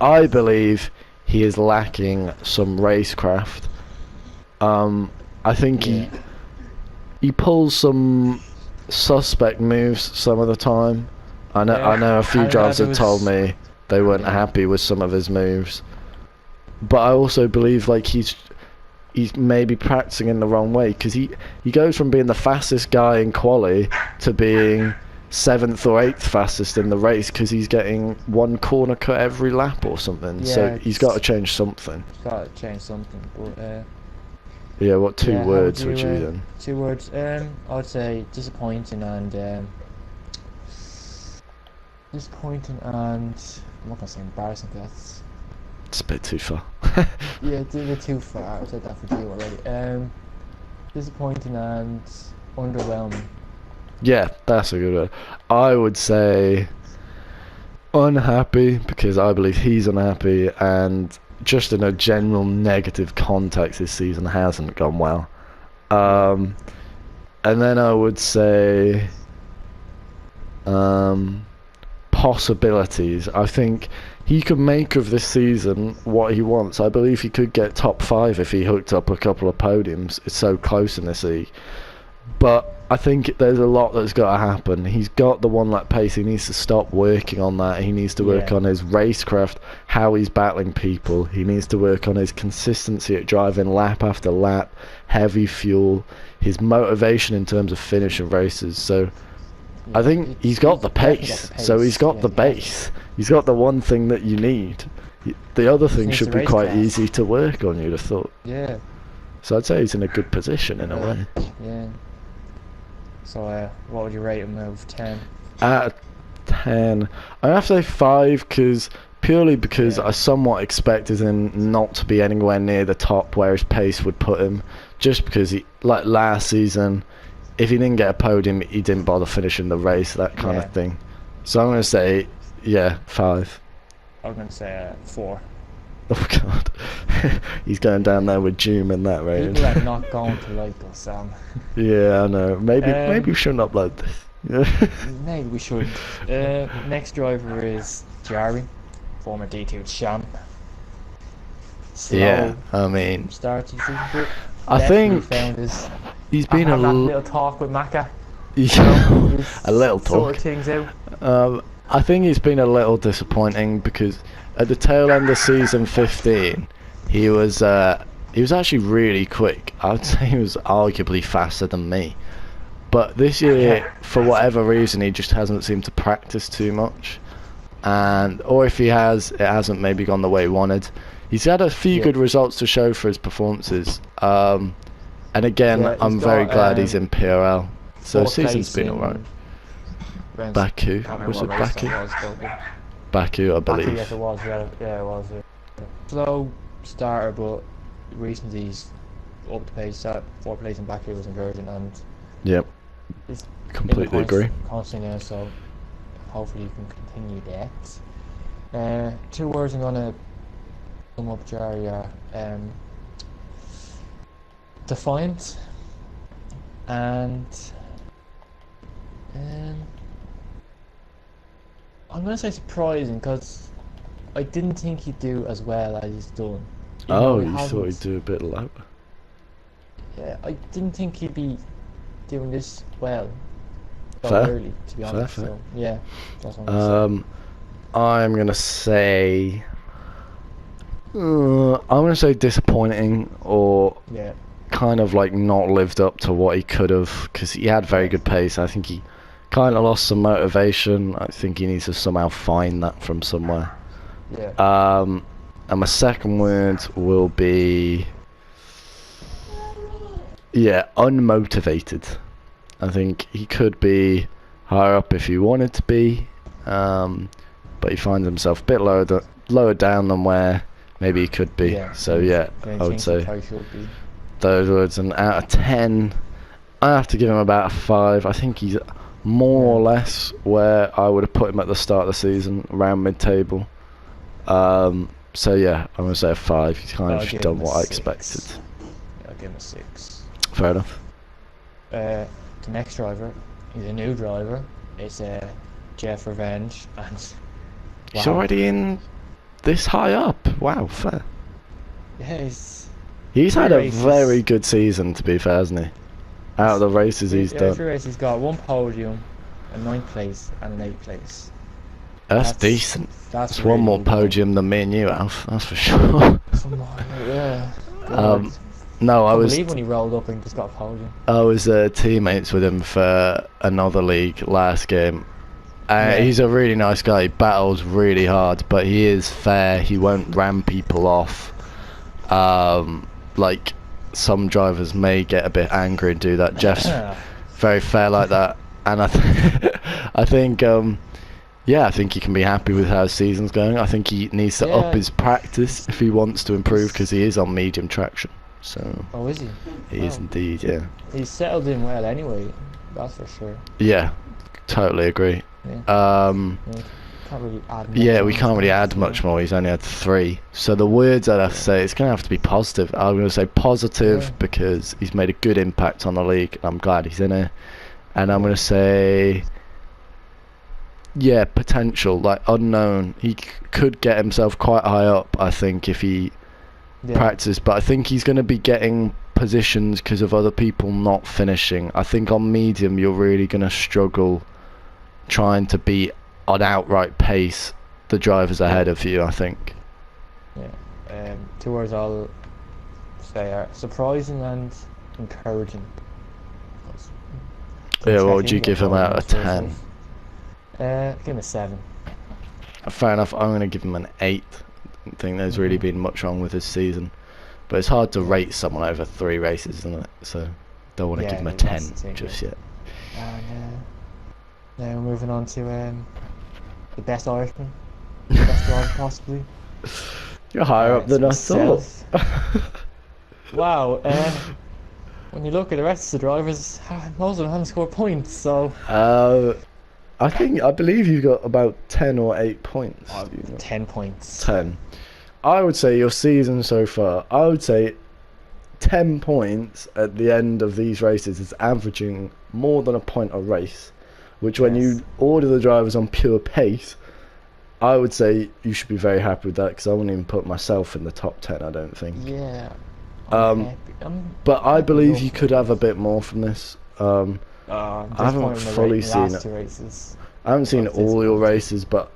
I believe he is lacking some racecraft. I think he pulls some suspect moves some of the time. I know a few and drivers that have told me they weren't happy with some of his moves. But I also believe like he's maybe practicing in the wrong way, because he goes from being the fastest guy in quali to being 7th or 8th fastest in the race because he's getting one corner cut every lap or something. Yeah, So he's got to change something. Got to change something. But Yeah, what two yeah, how words would would you, you then? 2 words. I would say disappointing and I'm not gonna say embarrassing. That's It's a bit too far. yeah, it's a bit too far. I said that for you already. Disappointing and underwhelming. Yeah, that's a good word. I would say unhappy, because I believe he's unhappy, and just in a general negative context, this season hasn't gone well. And then I would say possibilities. I think he could make of this season what he wants. I believe he could get top 5 if he hooked up a couple of podiums. It's so close in this league. But I think there's a lot that's got to happen. He's got the 1 lap pace. He needs to stop working on that. He needs to work on his racecraft, how he's battling people. He needs to work on his consistency at driving lap after lap, heavy fuel, his motivation in terms of finishing races. So I think he's got the pace. So he's got the base. He's got the one thing that you need. The other thing needs should the be quite racecraft. easy to work on, you'd have thought. Yeah. So I'd say he's in a good position in a way. Yeah. So what would you rate him out of 10? Out of 10, I have to say 5, purely because I somewhat expected him not to be anywhere near the top where his pace would put him. Just because he, like last season, if he didn't get a podium, he didn't bother finishing the race, that kind of thing. So I'm going to say, 5. I'm going to say 4. Oh god, he's going down there with Jume in that rating. People are not going to like us, Sam. Yeah, I know. Maybe we shouldn't upload this. Maybe we should. Next driver is Jari, former D2 champ. Yeah, I mean, Start to the season, but I think found his, he's been that little talk with Maka. a little talk. Sort things out. I think he's been a little disappointing because at the tail end of season 15, he was actually really quick. I would say he was arguably faster than me. But this year, for whatever reason, he just hasn't seemed to practice too much. Or if he has, it hasn't maybe gone the way he wanted. He's had a few good results to show for his performances. And again, I'm very glad he's in PRL. So the season's been alright. Baku? Was it Baku? Baku, I believe. Yes, it was. Yeah, it was. slow starter, but recently he's up the pace. That 4th place in back here was encouraging, and Yep. he's Completely agree. constantly now, so hopefully you can continue that. 2 words I'm gonna sum up Jari are defiant and I'm gonna say surprising, because I didn't think he'd do as well as he's done. Oh, you thought he'd do a bit lower? Yeah, I didn't think he'd be doing this well so Fair. early, to be honest. Fair. So yeah, that's what I'm gonna say. I'm gonna say. I'm gonna say disappointing, or Yeah, kind of like not lived up to what he could have, because he had very good pace. I think he kind of lost some motivation. I think he needs to somehow find that from somewhere. yeah. And my second word will be, yeah, unmotivated. I think he could be higher up if he wanted to be, but he finds himself a bit lower down than where maybe he could be. Yeah, So yeah, I would say those words. And out of 10, I have to give him about a 5. I think he's more or less where I would have put him at the start of the season, around mid-table. So yeah, I'm gonna say a 5. He's kind of done what I expected. Yeah, I'll give him a 6. Fair enough. The next driver, he's a new driver. It's Jeff Revenge, and He's already in this high up. Wow, fair. yeah, He's had a races. very good season, to be fair, hasn't he? Out of the races he's done. 3 races, he's got 1 podium, a 9th place, and an 8th place. That's decent. That's It's one more really good. podium than me and you, Alf. That's for sure. Come on, yeah. No, I I was. believe when he rolled up and just got a podium. I was teammates with him for another league last game. Yeah. He's a really nice guy. He battles really hard, but he is fair. He won't ram people off. Like some drivers may get a bit angry and do that. Jeff's very fair like that, and I think yeah, I think he can be happy with how his season's going. I think he needs to up his practice if he wants to improve, because he is on medium traction. So. Oh, is he? He is indeed, yeah. He's settled in well anyway, that's for sure. Yeah, totally agree. Yeah. Can't really add much Yeah, on we this can't really one, add so- much more. He's only had 3. So the words I'd have to say, it's going to have to be positive. I'm going to say positive because he's made a good impact on the league. I'm glad he's in it. And I'm going to say, yeah, potential, like unknown. He could get himself quite high up, I think, if he practices. But I think he's going to be getting positions because of other people not finishing. I think on medium, you're really going to struggle trying to beat on outright pace the drivers ahead of you, I think. Yeah. 2 words I'll say are surprising and encouraging. Yeah, what would you give him out of 10? Give him a 7. Fair enough, I'm going to give him an 8. I don't think there's really been much wrong with his season. But it's hard to rate someone over 3 races, isn't it? So, don't want to give him a 10 just yet. And now moving on to the best Irishman. Best driver, possibly. You're higher up than I thought. Wow. When you look at the rest of the drivers, most of them haven't scored points, so... I believe you got about 10 or 8 points. 10 points. 10. I would say your season so far, I would say 10 points at the end of these races is averaging more than a point a race, which when you order the drivers on pure pace, I would say you should be very happy with that, because I wouldn't even put myself in the top 10, I don't think. Yeah. But I believe you could have a bit more from this. I haven't fully seen it. I haven't seen all your races, but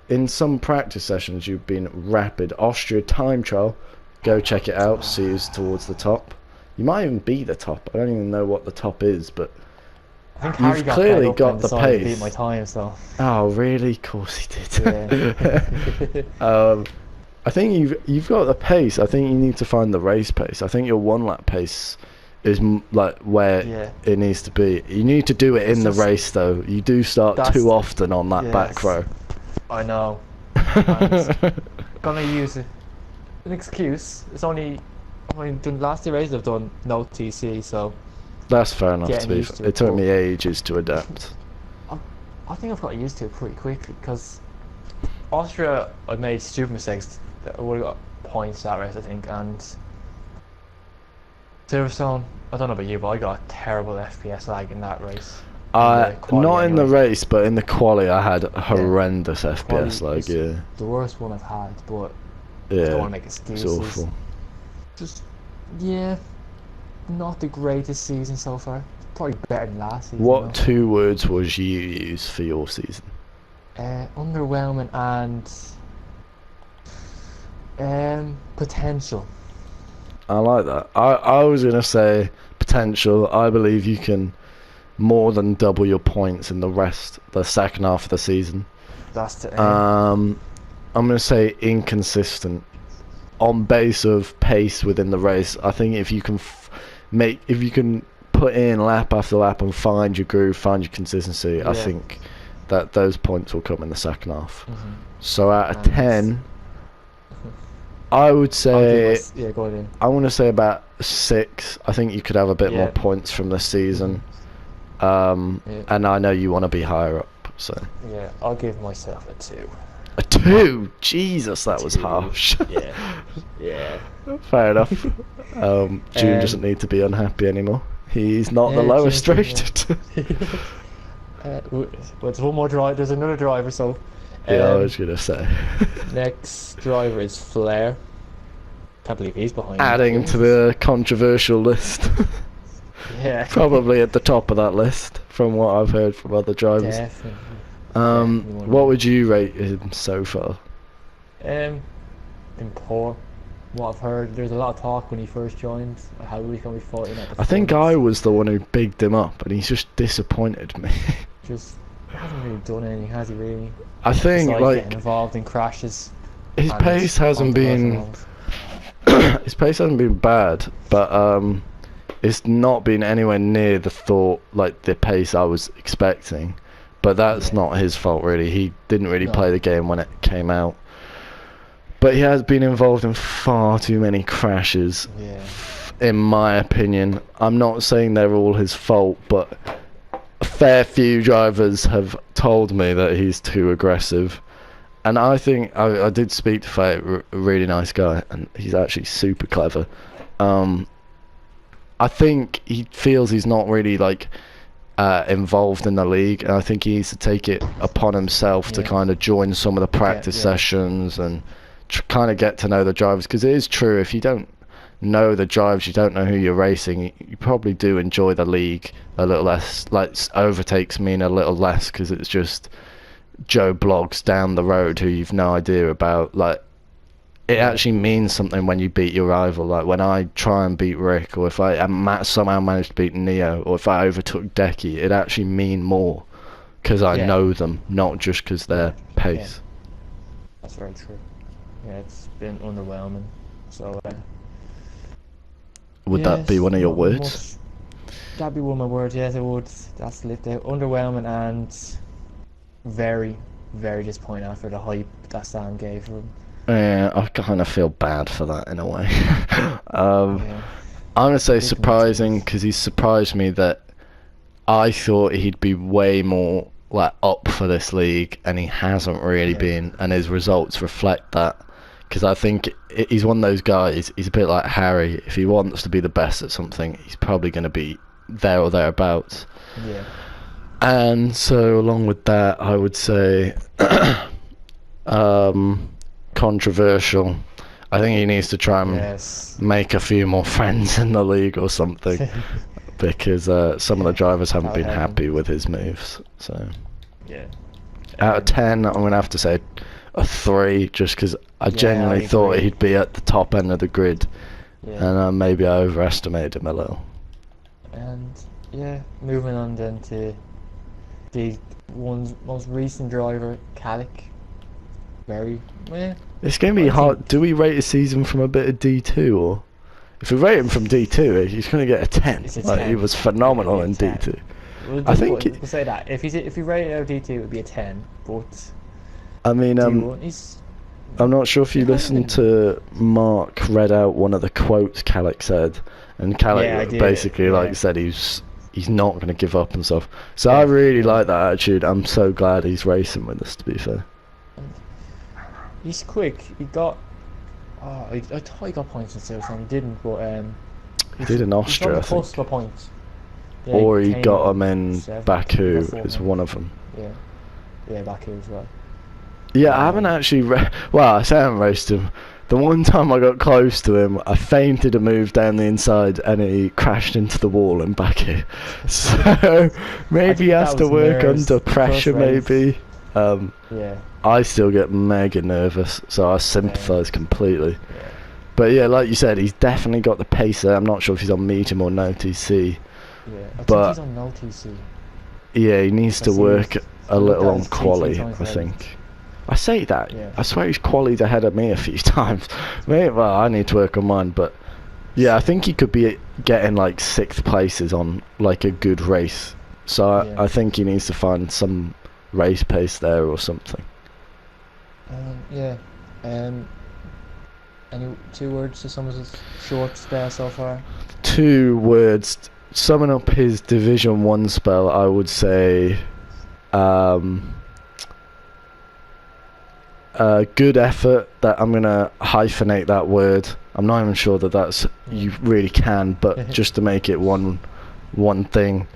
in some practice sessions you've been rapid. Austria time trial, go check it out, see who's towards the top. You might even be the top. I don't even know what the top is, but I think you've clearly got the pace. Beat my time, so. Oh really? Of course he did. Yeah. I think you've got the pace. I think you need to find the race pace. I think your 1 lap pace is like where it needs to be. You need to do it in the race though. You do start too often on that back row. I know. And gonna use an excuse. It's only done last 2 races I've done no TC, so That's fair enough. To getting be used fair. to it, It took but me ages to adapt. I think I've got used to it pretty quickly because Austria I made stupid mistakes. I would have got points that race I think, and Silverstone, I don't know about you, but I got a terrible FPS lag in that race. Not in the race, but in the quali, I had horrendous FPS. Quali Like, yeah, the worst one I've had, but I yeah, don't want to make it's excuses. awful. Just, yeah, not the greatest season so far. Probably better than last season. What 2 words was you use for your season? Underwhelming and potential. I like that. I was gonna say potential. I believe you can more than double your points in the second half of the season. That's the I'm gonna say inconsistent on base of pace within the race. I think if you can if you can put in lap after lap and find your groove, find your consistency, I think that those points will come in the second half. So out of 10, I would say go on in. I want to say about 6. I think you could have a bit more points from this season. And I know you want to be higher up, so yeah, I'll give myself a 2. a 2. Jesus, that was harsh. Yeah. Fair enough. Jume doesn't need to be unhappy anymore. He's not the lowest rated. Well, it's one more driver. There's another driver, so. Yeah, I was gonna say. Next driver is Flair. Can't believe he's behind. Adding to the controversial list. Yeah. Probably at the top of that list, from what I've heard from other drivers. Definitely. What would you rate him so far? Been poor. What I've heard, there's a lot of talk when he first joined. How he's gonna be fighting at the I think front. I was the one who bigged him up, and he's just disappointed me. Just hasn't really done anything, has he? Really? I think Besides like getting involved in crashes. his and pace hasn't been controversial his pace hasn't been bad, but it's not been anywhere near the pace I was expecting. But that's not his fault really. He didn't really play the game when it came out. But he has been involved in far too many crashes, in my opinion. I'm not saying they're all his fault, but a fair few drivers have told me that he's too aggressive. And I think, I did speak to Flair, a really nice guy, and he's actually super clever. I think he feels he's not really involved in the league, and I think he needs to take it upon himself to kind of join some of the practice sessions and kind of get to know the drivers, because it is true, if you don't know the drivers, you don't know who you're racing, you probably do enjoy the league a little less. Like, overtakes mean a little less because it's just Joe Bloggs down the road who you've no idea about. Like, it actually means something when you beat your rival. Like when I try and beat Rick, or if I somehow manage to beat Neo, or if I overtook Deki, it actually mean more because I know them, not just because they're pace. That's very true. Yeah, it's been underwhelming. So would that be one of your words? That'd be one of my words. Yes, it would. That's lit out. Underwhelming and very, very disappointing after the hype that Sam gave for him. Yeah, I kind of feel bad for that in a way. I'm going to say surprising because he surprised me that I thought he'd be way more up for this league, and he hasn't really been, and his results reflect that. Because I think he's one of those guys, he's a bit like Harry. If he wants to be the best at something, he's probably going to be there or thereabouts. Yeah. And so along with that, I would say controversial. I think he needs to try and make a few more friends in the league or something, because some of the drivers haven't been happy with his moves. So out of 10, I'm going to have to say a 3, just because I genuinely thought he'd be at the top end of the grid, and maybe I overestimated him a little. And moving on then to the most recent driver, Kallek. Very it's going to be hard. Do we rate a season from a bit of D2, or if we rate him from D2, he's going to get a 10. He was phenomenal in D2. I think we'll say that if we rate it out of D2, it would be a 10. But I mean, D1, he's I'm not sure if you listened to Mark read out one of the quotes Kallek said, and Kallek basically like said he's not going to give up and stuff. So I really like that attitude. I'm so glad he's racing with us, to be fair. He's quick. He got. I thought he got points in Silverstone. He didn't, but he did in Austria, I think. For points. Yeah, or he got them in Baku. Is one of them. Yeah, Baku as well. Yeah, I haven't actually. Well, I say I haven't raced him. The one time I got close to him, I feinted a move down the inside, and he crashed into the wall and back here. So maybe he has to work under pressure. Maybe. I still get mega nervous, so I sympathise completely. But yeah, like you said, he's definitely got the pace there. I'm not sure if he's on medium or no TC. I think he's on no TC. Yeah, he needs to work a little on quali, I think. I say that. I swear he's qualied ahead of me a few times. Well, I need to work on mine, but yeah, I think he could be getting like 6th places on like a good race. So I think he needs to find some race pace there or something. Any 2 words to sum up his short spell so far? 2 words. Summing up his Division 1 spell, I would say good effort. That I'm going to hyphenate that word. I'm not even sure that that's you really can, but just to make it one thing.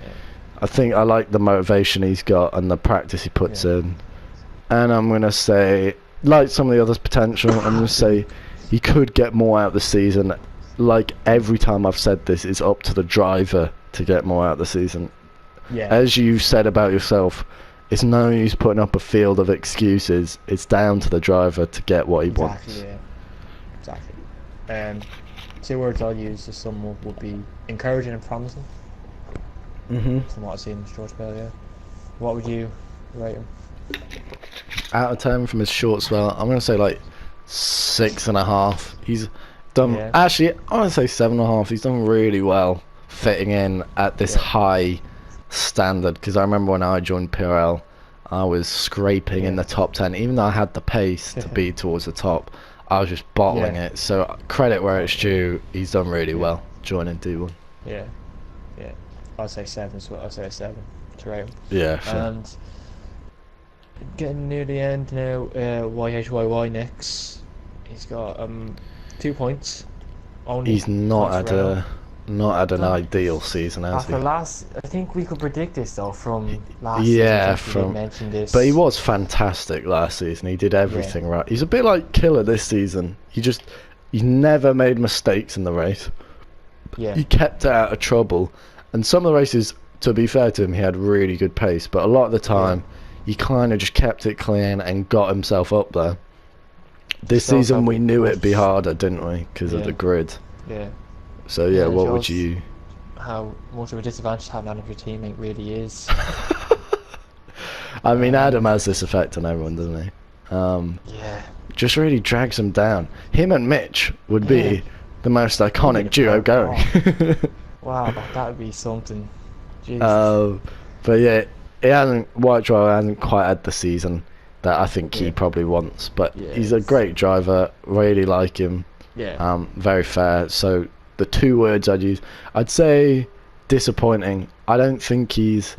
I think I like the motivation he's got and the practice he puts in. And I'm going to say, like some of the others' potential, I'm going to say he could get more out of the season. Like every time I've said this, it's up to the driver to get more out of the season. As you said about yourself, it's no use putting up a field of excuses. It's down to the driver to get what he wants. Exactly. 2 words I'll use to sum up would be encouraging and promising. From what I've seen in the short spell, What would you rate him? Out of 10 from his short spell, I'm going to say like 6.5. He's done. Actually, I want to say 7.5. He's done really well fitting in at this high standard. Because I remember when I joined PRL, I was scraping in the top 10. Even though I had the pace to be towards the top, I was just bottling it. So credit where it's due. He's done really well joining D1. I'll say 7 as well. I'll say a 7 to rate him. And getting near the end now, Yhyy next. He's got 2 points. He's not had an ideal season, has he? I think we could predict this though from last season. Mentioned this. But he was fantastic last season. He did everything right. He's a bit like Killer this season. He never made mistakes in the race. He kept it out of trouble. And some of the races, to be fair to him, he had really good pace. But a lot of the time, he kind of just kept it clean and got himself up there. This season, we knew it'd be harder, didn't we? Because of the grid. So, what would you... How much of a disadvantage having that of your teammate really is. I mean, Adam has this effect on everyone, doesn't he? Just really drags him down. Him and Mich would be the most iconic duo going. Wow, that would be something. Jesus. But yeah, White Driver hasn't quite had the season that I think he probably wants. But he's a great driver. Really like him. Very fair. So the 2 words I'd use, I'd say disappointing. I don't think he's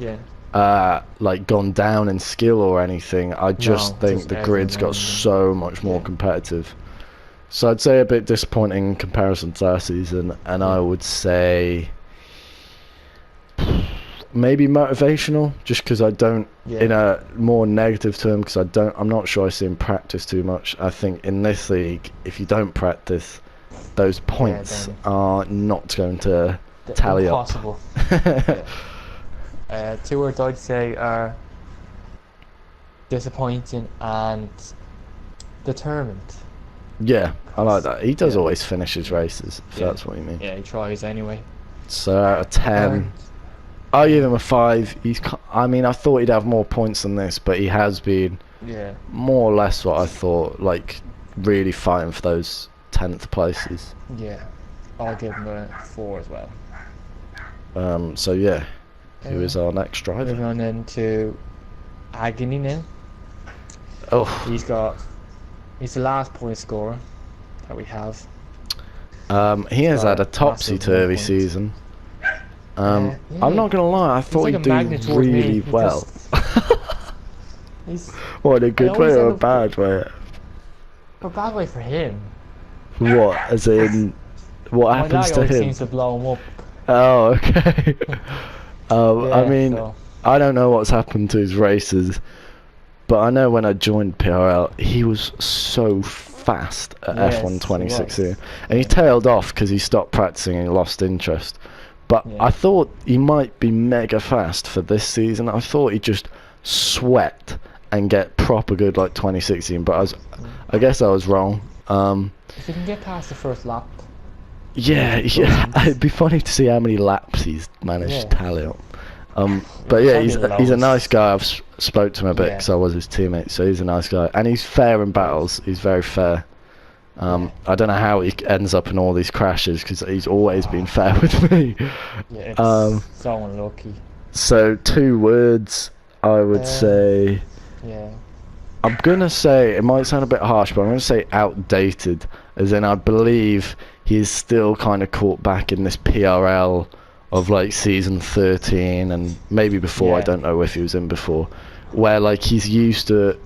like gone down in skill or anything. I just think the grid's got so much more competitive. So I'd say a bit disappointing in comparison to last season, and I would say maybe motivational, just because I don't, in a more negative term, because I'm not sure I see him practice too much. I think in this league, if you don't practice, those points are not going to tally impossible. Up. 2 words I'd say are disappointing and determined. Yeah, I like that. He does always finish his races, if that's what you mean. Yeah, he tries anyway. So out of 10, I'll give him a 5. I mean, I thought he'd have more points than this, but he has been more or less what I thought, like really fighting for those 10th places. Yeah, I'll give him a 4 as well. So who is our next driver? Moving on then to Agony now. Oh, he's got He's the last point scorer that we have. He has got had a massive topsy-turvy 1 point. season. Yeah. I'm not gonna lie, I thought like he'd a do magnet towards me. really He well. He's What, in a good way always or end a up- bad way? a bad way for him. What, as in, what My happens lag to always him? seems to blow him up. Oh, okay. I Yeah, mean, so- I don't know what's happened to his races, but I know when I joined PRL, he was so fast at Yes, F1 he 2016, was. and he tailed off because he stopped practicing and lost interest. But Yeah. I thought he might be mega fast for this season. I thought he'd just sweat and get proper good like 2016, but I guess I was wrong. If he can get past the first lap, Yeah, it'd be funny to see how many laps he's managed to tally up. But yeah, he's a nice guy. I've spoke to him a bit because I was his teammate, so he's a nice guy, and he's fair in battles. He's very fair. I don't know how he ends up in all these crashes because he's always been fair with me. yeah, it's so unlucky. So 2 words, I would say. Yeah. I'm gonna say, it might sound a bit harsh, but I'm gonna say outdated, as in I believe he's still kind of caught back in this PRL of like season 13 and maybe before. I don't know if he was in before, where like he's used to.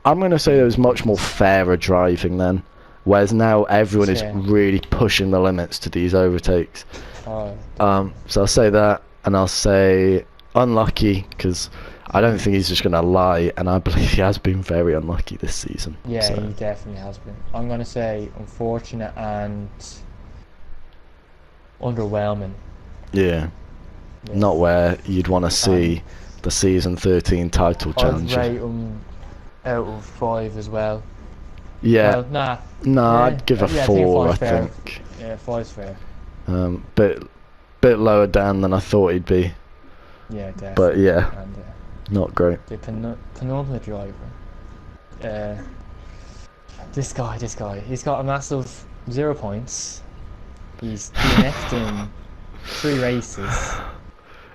I'm gonna say there was much more fairer driving then, whereas now everyone is really pushing the limits to these overtakes. So I'll say that, and I'll say unlucky because I don't think he's just going to lie, and I believe he has been very unlucky this season. Yeah, so. He definitely has been. I'm going to say unfortunate and underwhelming. Yeah. Not where you'd want to see the season 13 title challenge. I'd rate him out of 5 as well. Yeah. Well, nah, I'd give a 4, I think. Yeah, 5's fair. Bit lower down than I thought he'd be. Yeah, definitely. But yeah. And, not great. The penultimate driver. This guy, he's got a massive 0 points. He's DNF'd in 3 races.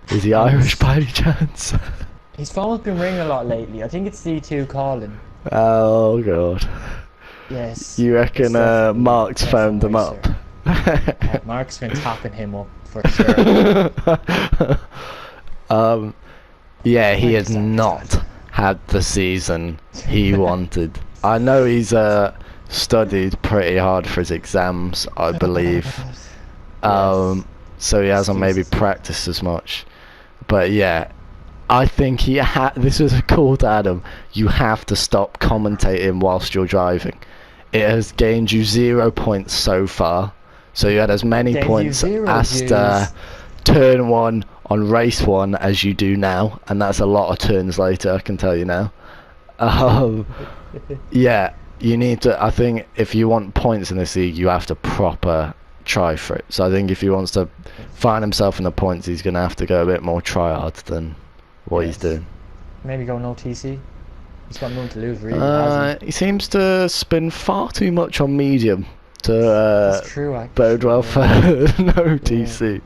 Is he Irish by any chance? His phone's been ringing a lot lately. I think it's D2 calling. Oh god. Yes. You reckon Mark's phoned him up? Mark's been tapping him up for sure. Yeah, he has not had the season he wanted. I know he's studied pretty hard for his exams, I believe. So he hasn't maybe practiced as much. But yeah, I think this was a call to Adam. You have to stop commentating whilst you're driving. It has gained you 0 points so far. So you had as many points as turn 1 on race 1 as you do now, and that's a lot of turns later, I can tell you now. Yeah, you need to. I think if you want points in this league, you have to proper try for it. So I think if he wants to find himself in the points, he's going to have to go a bit more try hard than what he's doing. Maybe go no TC. He's got nothing to lose, really. Hasn't he? He seems to spin far too much on medium to That's true, actually. bode well for no TC.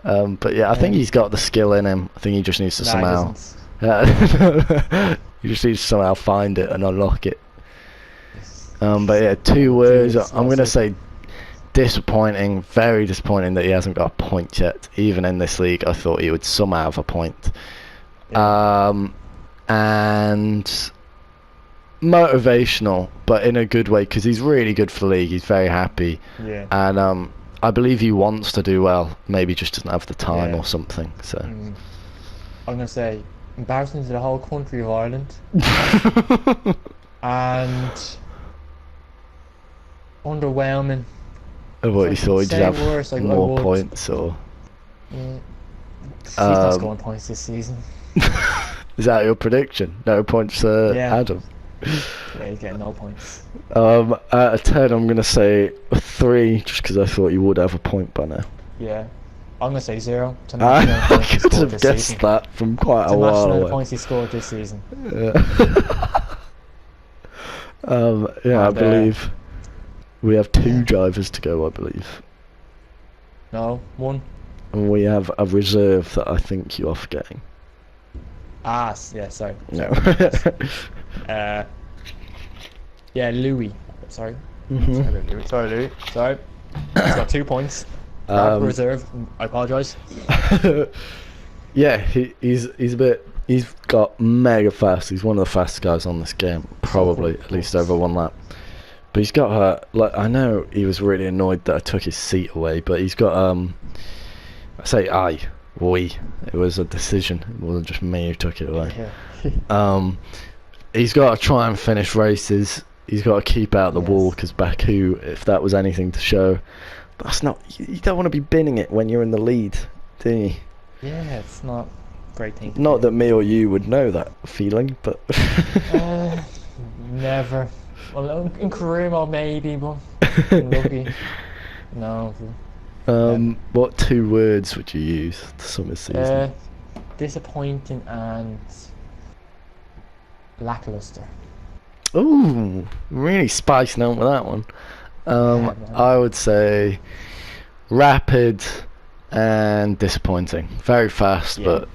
But yeah, I think he's got the skill in him. I think he just needs to somehow. He just needs to somehow find it and unlock it. But yeah, 2 words. I'm gonna say disappointing. Very disappointing that he hasn't got a point yet. Even in this league, I thought he would somehow have a point. And motivational, but in a good way, because he's really good for the league. He's very happy. Yeah. And I believe he wants to do well. Maybe just doesn't have the time or something. So I'm gonna say embarrassing to the whole country of Ireland. And underwhelming. What you thought he'd have worse, like, more points, or he's not scoring points this season. is that your prediction? No points, Adam. Yeah, he's getting no points. Out of 10, I'm gonna say a 3, just because I thought you would have a point by now. Yeah, I'm gonna say 0. I could have guessed that from quite a while away. The points he scored this season. Yeah, I believe we have 2 drivers to go. I believe. No, 1. And we have a reserve that I think you are forgetting. Yeah, sorry. No. Yeah, Yeah, Louis. Sorry. Mhm. Sorry, Louis. Sorry. He's got 2 points. Reserve. I apologise. Yeah, he's a bit. He's got mega fast. He's one of the fastest guys on this game, probably at least over 1 lap. But he's got her. Like, I know he was really annoyed that I took his seat away, but he's got we. It was a decision. It wasn't just me who took it away. Yeah. He's got to try and finish races. He's got to keep out the wall, because Baku, if that was anything to show, that's not. You don't want to be binning it when you're in the lead, do you? Yeah, it's not a great thing. Not that me or you would know that feeling, but never. Well, in career mode maybe, but in rugby, no. What 2 words would you use to sum his season? Disappointing and lackluster. Ooh, really spicing out with that one. I would say rapid and disappointing. Very fast, but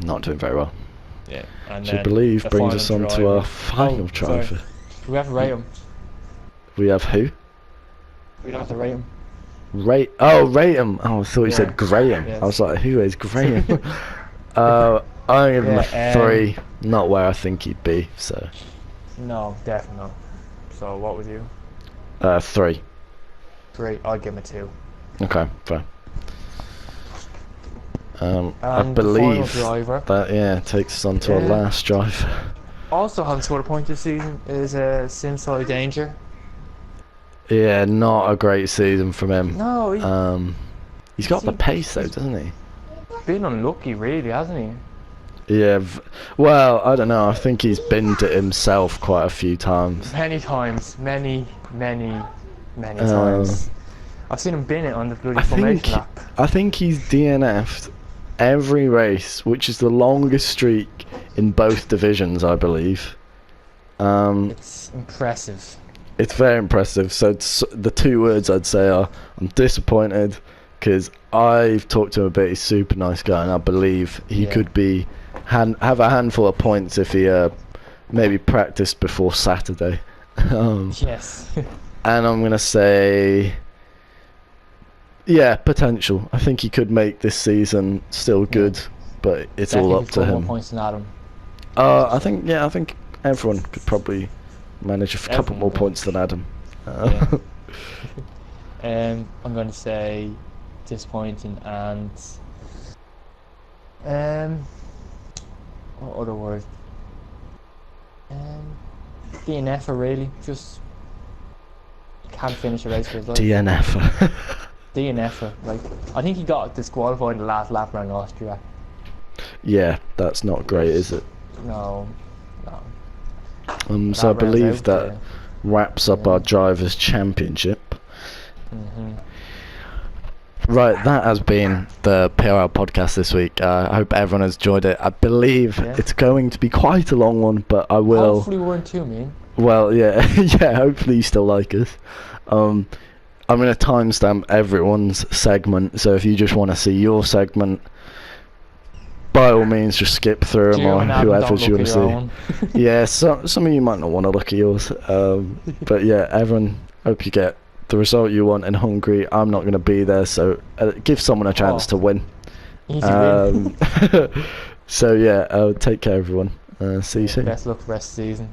not doing very well. Yeah, and Which I believe brings us on to our final trophy. We have to rate him. We have who? We don't have to rate him. Rate him. Oh, I thought you said Graham. Yes. I was like, who is Graham? I give him a 3. Not where I think he'd be. So. No, definitely not. So what would you? 3. 3. I'd give him a 2. Okay, fair. I And believe the final driver, that takes us on to our last driver. also hasn't scored a point this season, is Simsi Danger. Yeah, not a great season from him. No, He's got the pace though, doesn't he? been unlucky really, hasn't he? Yeah, well, I don't know. I think he's binned it himself quite a few times. Many times. Many times. I've seen him bin it on the bloody formation lap. I think he's DNF'd every race, which is the longest streak in both divisions, I believe. It's impressive. It's very impressive. So the 2 words I'd say are, I'm disappointed, because I've talked to him a bit. He's a super nice guy, and I believe he could be have a handful of points if he maybe practiced before Saturday. Yes. And I'm gonna say, potential. I think he could make this season still good, but it's all up to him. More points than Adam. I think everyone could probably manage a couple more points than Adam. I'm going to say disappointing and what other word? DNF really, just can't finish a race for his life. DNF. DNF, like I think he got disqualified in the last lap around Austria. Yeah, that's not great, is it? No. So I believe that wraps up our Drivers' Championship. Right, that has been the PRL podcast this week. I hope everyone has enjoyed it. I believe it's going to be quite a long one, but I will... Hopefully we weren't too mean. Well, yeah, hopefully you still like us. I'm going to timestamp everyone's segment, so if you just want to see your segment, by all means just skip through them, or whoever you want to see. Yeah, some of you might not want to look at yours, but yeah, everyone, hope you get the result you want in Hungary. I'm not going to be there, so give someone a chance to win. Easy win. So yeah, take care everyone. See you soon. Best luck for the rest of the season.